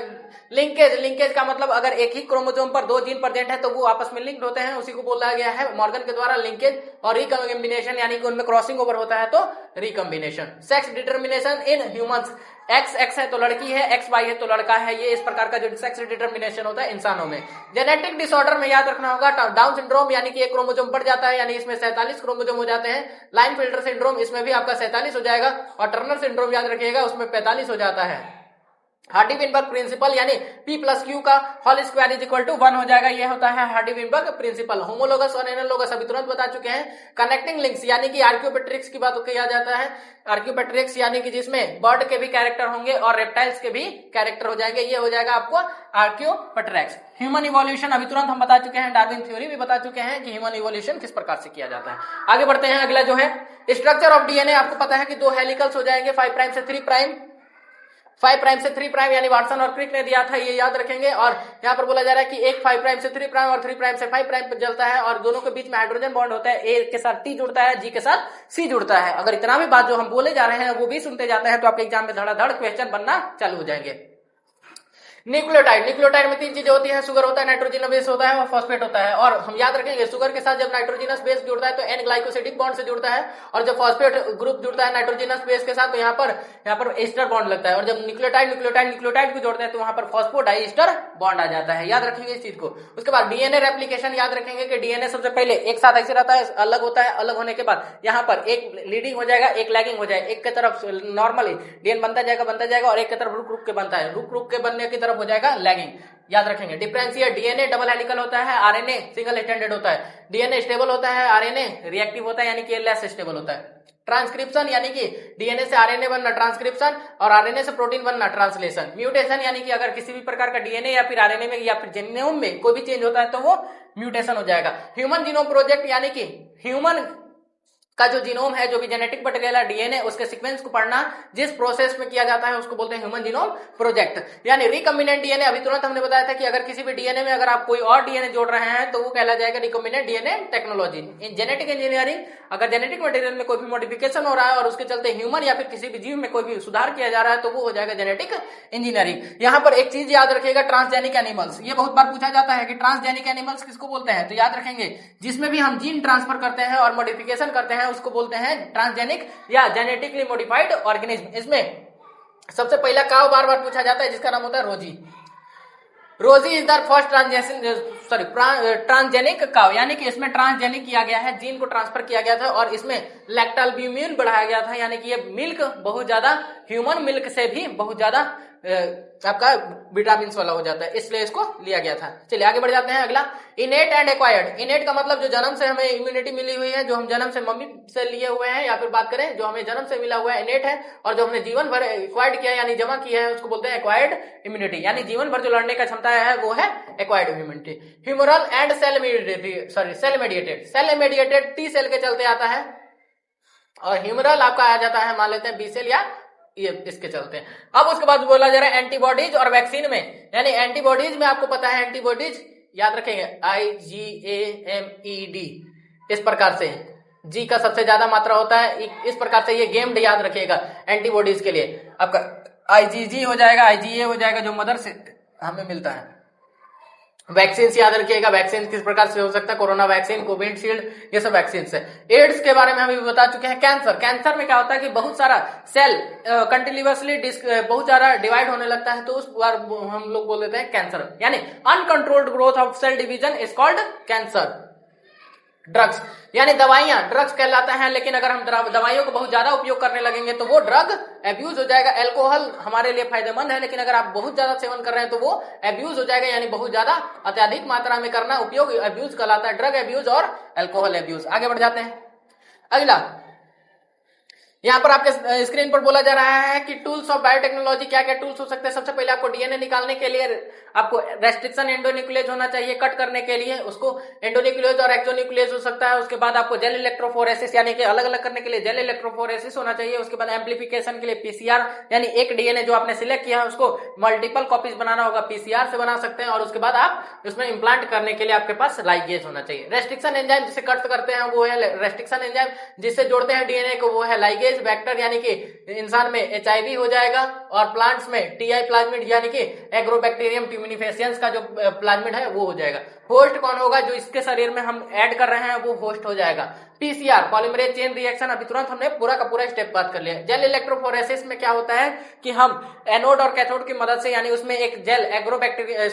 लिंकेज का मतलब अगर एक ही क्रोमोसोम पर 2 जीन प्रेजेंट है तो वो आपस में लिंक्ड होते हैं, उसी को बोला गया है मॉर्गन के द्वारा लिंकेज। और रिकम्बिनेशन यानी कि उनमें क्रॉसिंग ओवर होता है तो recombination. Sex determination in humans, x है तो लड़की है, एक्स वाई है तो लड़का है, ये इस प्रकार का जो सेक्स डिटर्मिनेशन होता है इंसानों में। जेनेटिक डिसऑर्डर में याद रखना होगा डाउन सिंड्रोम, यानी कि एक क्रोमोसोम बढ़ जाता है, यानी इसमें 47 क्रोमोसोम हो जाते हैं। लाइन फिल्टर सिंड्रोम, इसमें भी आपका 47 हो जाएगा। और टर्नर सिंड्रोम याद रखिएगा, उसमें 45 हो जाता है। हार्डी-विनबर्ग प्रिंसिपल यानी P+Q का whole square is equal to 1 हो जाएगा, ये होता है हार्डी-विनबर्ग प्रिंसिपल। होमोलोगस और एनालोगस अभी तुरंत बता चुके हैं। कनेक्टिंग लिंक्स यानी कि आर्क्योपेट्रिक्स की बात किया जाता है। आर्क्योपेट्रिक्स यानी कि जिसमें बर्ड के भी कैरेक्टर होंगे और रेप्टाइल्स के भी कैरेक्टर हो जाएंगे, ये हो जाएगा आपको आर्क्योपेट्रिक्स। ह्यूमन इवोल्यूशन अभी तुरंत हम बता चुके हैं, डार्विन थ्योरी भी बता चुके हैं कि ह्यूमन इवोल्यूशन किस प्रकार से किया जाता है। आगे बढ़ते हैं, अगला जो है स्ट्रक्चर ऑफ डीएनए, आपको पता है कि 2 हेलिकल्स हो जाएंगे, 5 प्राइम से 3 प्राइम, 5 प्राइम से 3 प्राइम, यानी वाटसन और क्रिक ने दिया था, ये याद रखेंगे। और यहाँ पर बोला जा रहा है कि एक 5 प्राइम से 3 प्राइम और 3 प्राइम से 5 प्राइम पर जलता है, और दोनों के बीच में हाइड्रोजन बॉन्ड होता है, ए के साथ टी जुड़ता है, जी के साथ सी जुड़ता है। अगर इतना भी बात जो हम बोले जा रहे हैं वो भी सुनते जाते हैं तो आपके एग्जाम में धड़ाधड़ क्वेश्चन बनना चालू हो जाएंगे। न्यूक्लियोटाइड में 3 चीजें होती हैं, शुगर होता है, नाइट्रोजन बेस होता है और फॉस्फेट होता है। और हम याद रखेंगे शुगर के साथ जब नाइट्रोजनस बेस जुड़ता है तो एन ग्लाइकोसिडिक बॉन्ड से जुड़ता है, और जब फॉस्फेट ग्रुप जुड़ता है नाइट्रोजनस बेस के साथ तो यहाँ पर एस्टर बॉन्ड लगता है, और जब न्यूक्लियोटाइड को जोड़ते हैं तो वहां पर फॉस्फोडाइस्टर बॉन्ड आ जाता है, याद रखेंगे इस चीज को। उसके बाद डीएनए रेप्लिकेशन याद रखेंगे कि डीएनए सबसे पहले एक साथ ऐसे रहता है, अलग होता है, अलग होने के बाद यहाँ पर एक लीडिंग हो जाएगा, एक लैगिंग हो जाएगा, एक की तरफ नॉर्मली डीएनए बनता जाएगा और एक की तरफ रुक रुक के बनता है, रुक रुक के बनने की तरफ तरफ हो जाएगा लैगिंग। याद रखेंगे। डिफरेंशिएट, डीएनए डबल हेलिकल होता है, आरएनए सिंगल स्ट्रैंडेड होता है। डीएनए स्टेबल होता है, आरएनए रिएक्टिव होता है यानी कि लेस स्टेबल होता है। ट्रांसक्रिप्शन यानी कि डीएनए से आरएनए बनना ट्रांसक्रिप्शन और आरएनए से प्रोटीन बनना ट्रांसलेशन। म्यूटेशन यानी कि अगर किसी भी प्रकार का डीएनए या फिर आरएनए में या फिर जीनोम में कोई भी चेंज होता है तो वो म्यूटेशन हो जाएगा। ह्यूमन जीनोम प्रोजेक्ट यानी कि ह्यूमन का जो जीनोम है, जो भी जेनेटिक मटेरियल है डीएनए, उसके सीक्वेंस को पढ़ना जिस प्रोसेस में किया जाता है उसको बोलते हैं ह्यूमन जीनोम प्रोजेक्ट। यानी रिकॉम्बिनेंट डीएनए, अभी तुरंत हमने बताया था कि अगर किसी भी डीएनए में अगर आप कोई और डीएनए जोड़ रहे हैं तो वो कहला जाएगा recombinant DNA technology. Genetic engineering, अगर जेनेटिक मटेरियल में कोई भी मॉडिफिकेशन हो रहा है और उसके चलते ह्यूमन या फिर किसी भी जीव में कोई भी सुधार किया जा रहा है तो वो हो जाएगा जेनेटिक इंजीनियरिंग। यहाँ पर एक चीज याद रखिएगा, ट्रांसजेनिक एनिमल्स, ये बहुत बार पूछा जाता है कि ट्रांसजेनिक एनिमल्स किसको बोलते हैं, तो याद रखेंगे जिसमें भी हम जीन ट्रांसफर करते हैं और मॉडिफिकेशन करते हैं उसको बोलते हैं ट्रांसजेनिक या जेनेटिकली मॉडिफाइड ऑर्गेनिज्म। इसमें सबसे पहला काव बार बार पूछा जाता है जिसका नाम होता है रोजी। रोजी इज द फर्स्ट ट्रांसजेनिक काव, यानी कि इसमें ट्रांसजेनिक किया गया है, जीन को ट्रांसफर किया गया था और इसमें लैक्टोअल्ब्यूमिन बढ़ाया गया था, यानी कि ये मिल्क बहुत ज्यादा ह्यूमन मिल्क से भी बहुत ज्यादा आपका विटामिन वाला हो जाता है, इसलिए इसको लिया गया था। चलिए आगे बढ़ जाते हैं। अगला इनेट एंड एक्वायर्ड। इनेट का मतलब जो जन्म से हमें इम्यूनिटी मिली हुई है, जो हम जन्म से मम्मी से लिए हुए हैं, या फिर बात करें जो हमें जन्म से मिला हुआ है इनेट है, और जो हमने जीवन भर एक्वायर्ड किया यानी जमा किया है उसको बोलते हैं एक्वायर्ड इम्यूनिटी, यानी जीवन भर जो लड़ने का क्षमता है वो है acquired immunity. Humoral and cell mediated. Cell mediated T cell के चलते आता है और ह्यूमरल आपका आ जाता है मान लेते हैं बी सेल या ये इसके चलते हैं। अब उसके बाद बोला जा रहा है एंटीबॉडीज और वैक्सीन में, यानी एंटीबॉडीज में आपको पता है एंटीबॉडीज याद रखेंगे IgAMED, इस प्रकार से जी का सबसे ज्यादा मात्रा होता है, इस प्रकार से ये गेम्ड याद रखिएगा एंटीबॉडीज के लिए। आपका IgG हो जाएगा, IgA हो जाएगा जो मदर से हमें मिलता है। वैक्सीन याद रखिएगा, वैक्सीन किस प्रकार से हो सकता है, कोरोना वैक्सीन, कोविशील्ड, ये सब वैक्सीन है। एड्स के बारे में हम बता चुके हैं। कैंसर, कैंसर में क्या होता है कि बहुत सारा सेल कंटिन्यूअसली बहुत सारा डिवाइड होने लगता है तो उस बार हम लोग बोल देते हैं कैंसर, यानी uncontrolled growth of cell division is called cancer. Drugs यानी दवाइयां ड्रग्स कहलाता है, लेकिन अगर हम दवाइयों को बहुत ज्यादा उपयोग करने लगेंगे तो वो ड्रग एब्यूज हो जाएगा। एल्कोहल हमारे लिए फायदेमंद है, लेकिन अगर आप बहुत ज्यादा सेवन कर रहे हैं तो वो एब्यूज हो जाएगा, यानी बहुत ज्यादा अत्यधिक मात्रा में करना उपयोग एब्यूज कहलाता है, ड्रग एब्यूज और एल्कोहल एब्यूज। आगे बढ़ जाते हैं। अगला यहाँ पर आपके स्क्रीन पर बोला जा रहा है कि टूल्स ऑफ बायोटेक्नोलॉजी, क्या क्या टूल्स हो सकते हैं। सबसे पहले आपको डीएनए निकालने के लिए आपको रेस्ट्रिक्शन एंडोन्यूक्लियेज होना चाहिए, कट करने के लिए उसको एंडोन्यूक्लियेज और एक्सोन्यूक्लियेज हो सकता है। उसके बाद आपको जेल इलेक्ट्रोफोरेसिस यानी कि अलग अलग करने के लिए जेल इलेक्ट्रोफोरेसिस होना चाहिए। उसके बाद एम्प्लीफिकेशन के लिए पीसीआर, यानी एक डीएनए जो आपने सिलेक्ट किया है उसको मल्टीपल कॉपीज बनाना होगा, पीसीआर से बना सकते हैं। और उसके बाद आप उसमें इम्प्लांट करने के लिए आपके पास लाइगेज होना चाहिए। रेस्ट्रिक्शन एंजाइम जिसे कट करते हैं वो है रेस्ट्रिक्शन एंजाइम, जिससे जोड़ते हैं डीएनए को वो है लाइगेज। वेक्टर यानी कि इंसान में एचआईवी हो जाएगा और प्लांट्स में टीआई प्लाज्मिड यानी कि एग्रोबैक्टीरियम ट्यूमिनिफेसियंस का जो प्लाज्मिड है वो हो जाएगा। होस्ट कौन होगा, जो इसके शरीर में हम ऐड कर रहे हैं वो होस्ट हो जाएगा। पीसीआर पॉलीमरेज चेन रिएक्शन, अभी तुरंत हमने पूरा का पूरा स्टेप बात कर लिया। जेल इलेक्ट्रोफोरेसिस में क्या होता है कि हम एनोड और कैथोड की मदद से, यानी उसमें एक जेल एग्रोबैक्टीरिया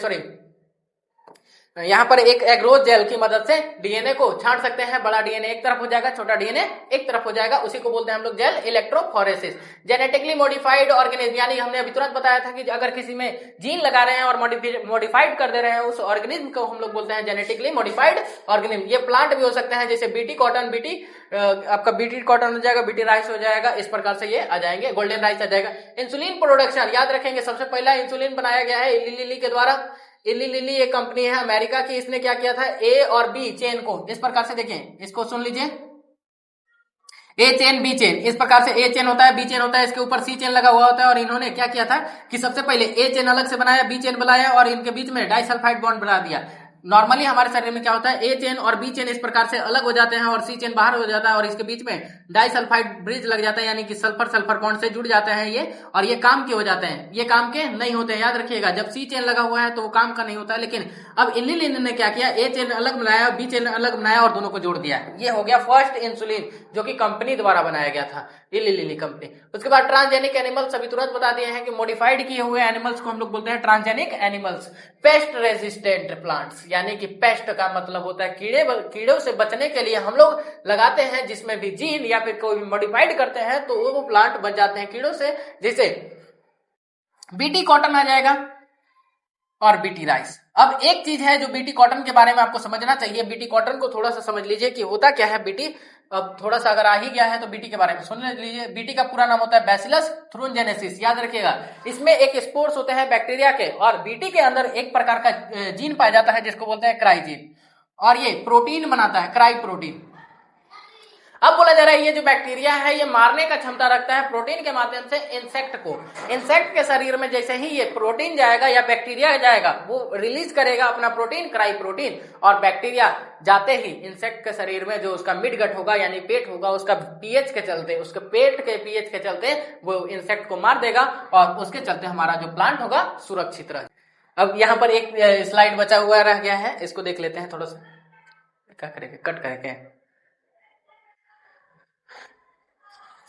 यहाँ पर एक एग्रोज जेल की मदद से डीएनए को छांट सकते हैं। बड़ा डीएनए एक तरफ हो जाएगा, छोटा डीएनए एक तरफ हो जाएगा, उसी को बोलते हैं हम लोग gel electrophoresis. Genetically modified organism, यानी हमने अभी तुरंत बताया था कि अगर किसी में जीन लगा रहे हैं और मॉडिफाइड कर दे रहे हैं उस ऑर्गेनिज्म को हम लोग बोलते हैं जेनेटिकली मॉडिफाइड ऑर्गेनिज्म। ये प्लांट भी हो सकते हैं, जैसे बीटी कॉटन, आपका बीटी कॉटन हो जाएगा, बीटी राइस हो जाएगा, इस प्रकार से ये आ जाएंगे, गोल्डन राइस आ जाएगा। इंसुलिन प्रोडक्शन याद रखेंगे, सबसे पहला इंसुलिन बनाया गया है इली लिली के द्वारा। इली लिली एक कंपनी है अमेरिका की, इसने क्या किया था ए और बी चेन को इस प्रकार से, देखें इसको सुन लीजिए, ए चेन बी चेन, इस प्रकार से ए चेन होता है, बी चेन होता है, इसके ऊपर सी चेन लगा हुआ होता है। और इन्होंने क्या किया था कि सबसे पहले ए चेन अलग से बनाया, बी चेन बनाया और इनके बीच में डाइसल्फाइड बॉन्ड बना दिया। नॉर्मली हमारे शरीर में क्या होता है, ए चेन और बी चेन इस प्रकार से अलग हो जाते हैं और सी चेन बाहर हो जाता है और इसके बीच में डाइसल्फाइड ब्रिज लग जाता है, यानी कि सल्फर सल्फर बॉन्ड से जुड़ जाते हैं ये, और ये काम के हो जाते हैं, ये काम के नहीं होते हैं। याद रखिएगा, जब सी चेन लगा हुआ है तो वो काम का नहीं होता है। लेकिन अब इली लिली ने क्या किया, ए चेन अलग बनाया, बी चेन अलग बनाया और दोनों को जोड़ दिया। ये हो गया फर्स्ट इंसुलिन, जो कि कंपनी द्वारा बनाया गया था, इली लिली कंपनी। उसके बाद ट्रांसजेनिक एनिमल्स, अभी तुरंत बता दिए हैं कि मॉडिफाइड किए हुए एनिमल्स को हम लोग बोलते हैं transgenic animals. Pest resistant plants, यानी कि पेस्ट का मतलब होता है कीड़ों से बचने के लिए हम लोग लगाते हैं, जिसमें भी जीन या फिर कोई भी मॉडिफाइड करते हैं तो वो प्लांट बच जाते हैं कीड़ों से। जैसे बीटी कॉटन आ जाएगा, और बीटी राइस। अब एक चीज है जो बीटी कॉटन के बारे में आपको समझना चाहिए। बीटी कॉटन को थोड़ा सा समझ लीजिए कि होता क्या है बीटी। अब थोड़ा सा अगर आ ही गया है तो बीटी के बारे में सुन लीजिए। बीटी का पूरा नाम होता है बैसिलस थ्रूनजेनेसिस, याद रखिएगा। इसमें एक स्पोर्स होते हैं बैक्टीरिया के, और बीटी के अंदर एक प्रकार का जीन पाया जाता है जिसको बोलते हैं क्राई जीन, और ये प्रोटीन बनाता है, क्राई प्रोटीन। अब बोला जा रहा है ये जो बैक्टीरिया है ये मारने का क्षमता रखता है प्रोटीन के माध्यम से इंसेक्ट को। इंसेक्ट के शरीर में जैसे ही ये प्रोटीन जाएगा या बैक्टीरिया जाएगा, वो रिलीज करेगा अपना प्रोटीन, क्राई प्रोटीन, और बैक्टीरिया जाते ही इंसेक्ट के शरीर में जो उसका मिड गट होगा यानी पेट होगा, उसका पीएच के चलते, उसके पेट के पीएच के चलते वो इंसेक्ट को मार देगा, और उसके चलते हमारा जो प्लांट होगा सुरक्षित रहे। अब यहाँ पर एक स्लाइड बचा हुआ रह गया है, इसको देख लेते हैं थोड़ा सा, क्या करेंगे, कट करके।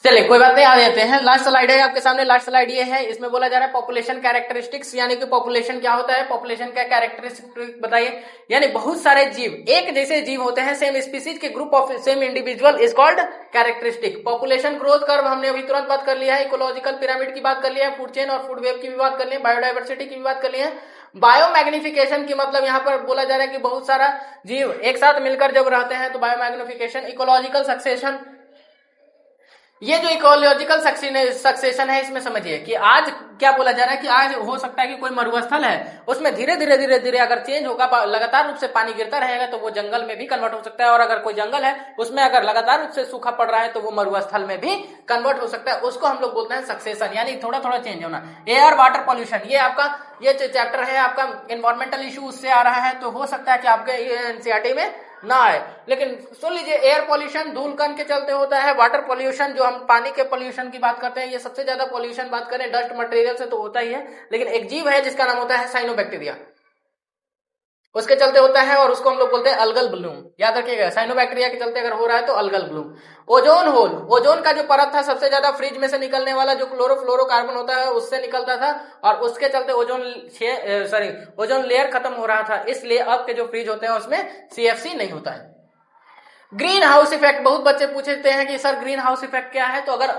चलिए कोई बात नहीं, आ जाते हैं। लास्ट स्लाइड है आपके सामने। लास्ट स्लाइड ये है, इसमें बोला जा रहा है पॉपुलेशन कैरेक्टरिस्टिक्स, यानी कि पॉपुलेशन क्या होता है, पॉपुलेशन का कैरेक्टरिस्टिक बताइए। यानी बहुत सारे जीव, एक जैसे जीव होते हैं, सेम स्पीसीज के group of same individual is called characteristic. Population growth curve हमने अभी तुरंत बात कर लिया है, इकोलॉजिकल पिरामिड की बात कर लिया है, फूड चेन और फूड वेब की भी बात कर ली है, बायोडाइवर्सिटी की भी बात कर ली है। बायोमैग्निफिकेशन की मतलब यहाँ पर बोला जा रहा है कि बहुत सारा जीव एक साथ मिलकर जब रहते हैं तो बायोमैग्निफिकेशन। इकोलॉजिकल सक्सेशन, ये जो इकोलॉजिकल सक्सेशन है इसमें समझिए कि आज क्या बोला जा रहा है कि आज हो सकता है कि कोई मरुस्थल है, उसमें धीरे धीरे धीरे धीरे अगर चेंज होगा, लगातार रूप से पानी गिरता रहेगा तो वो जंगल में भी कन्वर्ट हो सकता है, और अगर कोई जंगल है उसमें अगर लगातार रूप से सूखा पड़ रहा है तो वो मरुस्थल में भी कन्वर्ट हो सकता है। उसको हम लोग बोलते हैं सक्सेशन, यानी थोड़ा थोड़ा चेंज होना। एयर वाटर पॉल्यूशन, ये आपका ये चैप्टर है आपका एनवायरमेंटल इशू उससे आ रहा है, तो हो सकता है कि आपके एनसीईआरटी में ना आए, लेकिन सुन लीजिए। एयर पॉल्यूशन धूल कण के चलते होता है। वाटर पॉल्यूशन, जो हम पानी के पॉल्यूशन की बात करते हैं, ये सबसे ज्यादा पॉल्यूशन बात करें डस्ट मटेरियल से तो होता ही है, लेकिन एक जीव है जिसका नाम होता है साइनोबैक्टीरिया, उसके चलते होता है, और उसको हम लोग बोलते हैं अल्गल ब्लूम। याद रखिएगा, साइनोबैक्टीरिया के चलते अगर हो रहा है तो algal Bloom. Ozone hole, ozone का जो परत था सबसे ज्यादा फ्रिज में से निकलने वाला जो क्लोरोफ्लोरोकार्बन होता है उससे निकलता था, और उसके चलते ओजोन लेयर खत्म हो रहा था, इसलिए अब के जो फ्रिज होते हैं उसमें सीएफसी नहीं होता है। ग्रीन हाउस इफेक्ट, बहुत बच्चे पूछते हैं कि सर ग्रीन हाउस इफेक्ट क्या है। तो अगर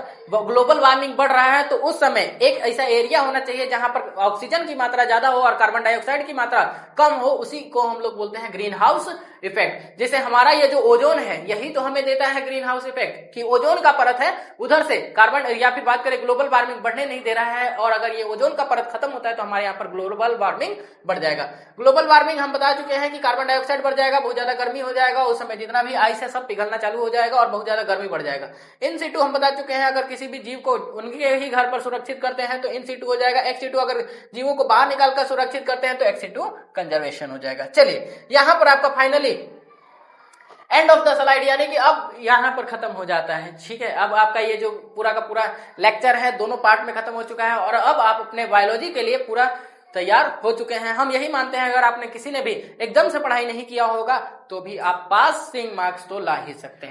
ग्लोबल वार्मिंग बढ़ रहा है तो उस समय एक ऐसा एरिया होना चाहिए जहां पर ऑक्सीजन की मात्रा ज्यादा हो और कार्बन डाइऑक्साइड की मात्रा कम हो, उसी को हम लोग बोलते हैं ग्रीन हाउस इफेक्ट। जैसे हमारा ये जो ओजोन है यही तो हमें देता है ग्रीन हाउस इफेक्ट, कि ओजोन का परत है उधर से कार्बन, या फिर बात करें ग्लोबल वार्मिंग बढ़ने नहीं दे रहा है, और अगर ये ओजोन का परत खत्म होता है तो हमारे यहाँ पर ग्लोबल वार्मिंग बढ़ जाएगा। ग्लोबल वार्मिंग हम बता चुके हैं कि कार्बन डाइऑक्साइड बढ़ जाएगा, बहुत ज्यादा गर्मी हो जाएगा, उस समय जितना भी आइस है सब पिघलना चालू हो जाएगा और बहुत ज्यादा गर्मी बढ़ जाएगा। इन सीटू हम बता चुके हैं, अगर किसी भी जीव को उनके ही घर पर सुरक्षित करते हैं तो इन सीटू हो जाएगा। एक्स सीटू अगर जीवों को बाहर निकालकर सुरक्षित करते हैं तो एक्स सीटू कंजर्वेशन हो जाएगा। चलिए यहां पर आपका finally end of the slide, यानी कि अब यहां पर खत्म हो जाता है। ठीक है, अब आपका ये जो पूरा का पूरा लेक्चर है दोनों पार्ट में खत्म हो चुका है, और अब आप अपने बायोलॉजी के लिए पूरा तैयार हो चुके हैं। हम यही मानते हैं अगर आपने किसी ने भी एकदम से पढ़ाई नहीं किया होगा तो भी आप पासिंग मार्क्स तो ला ही सकते हैं।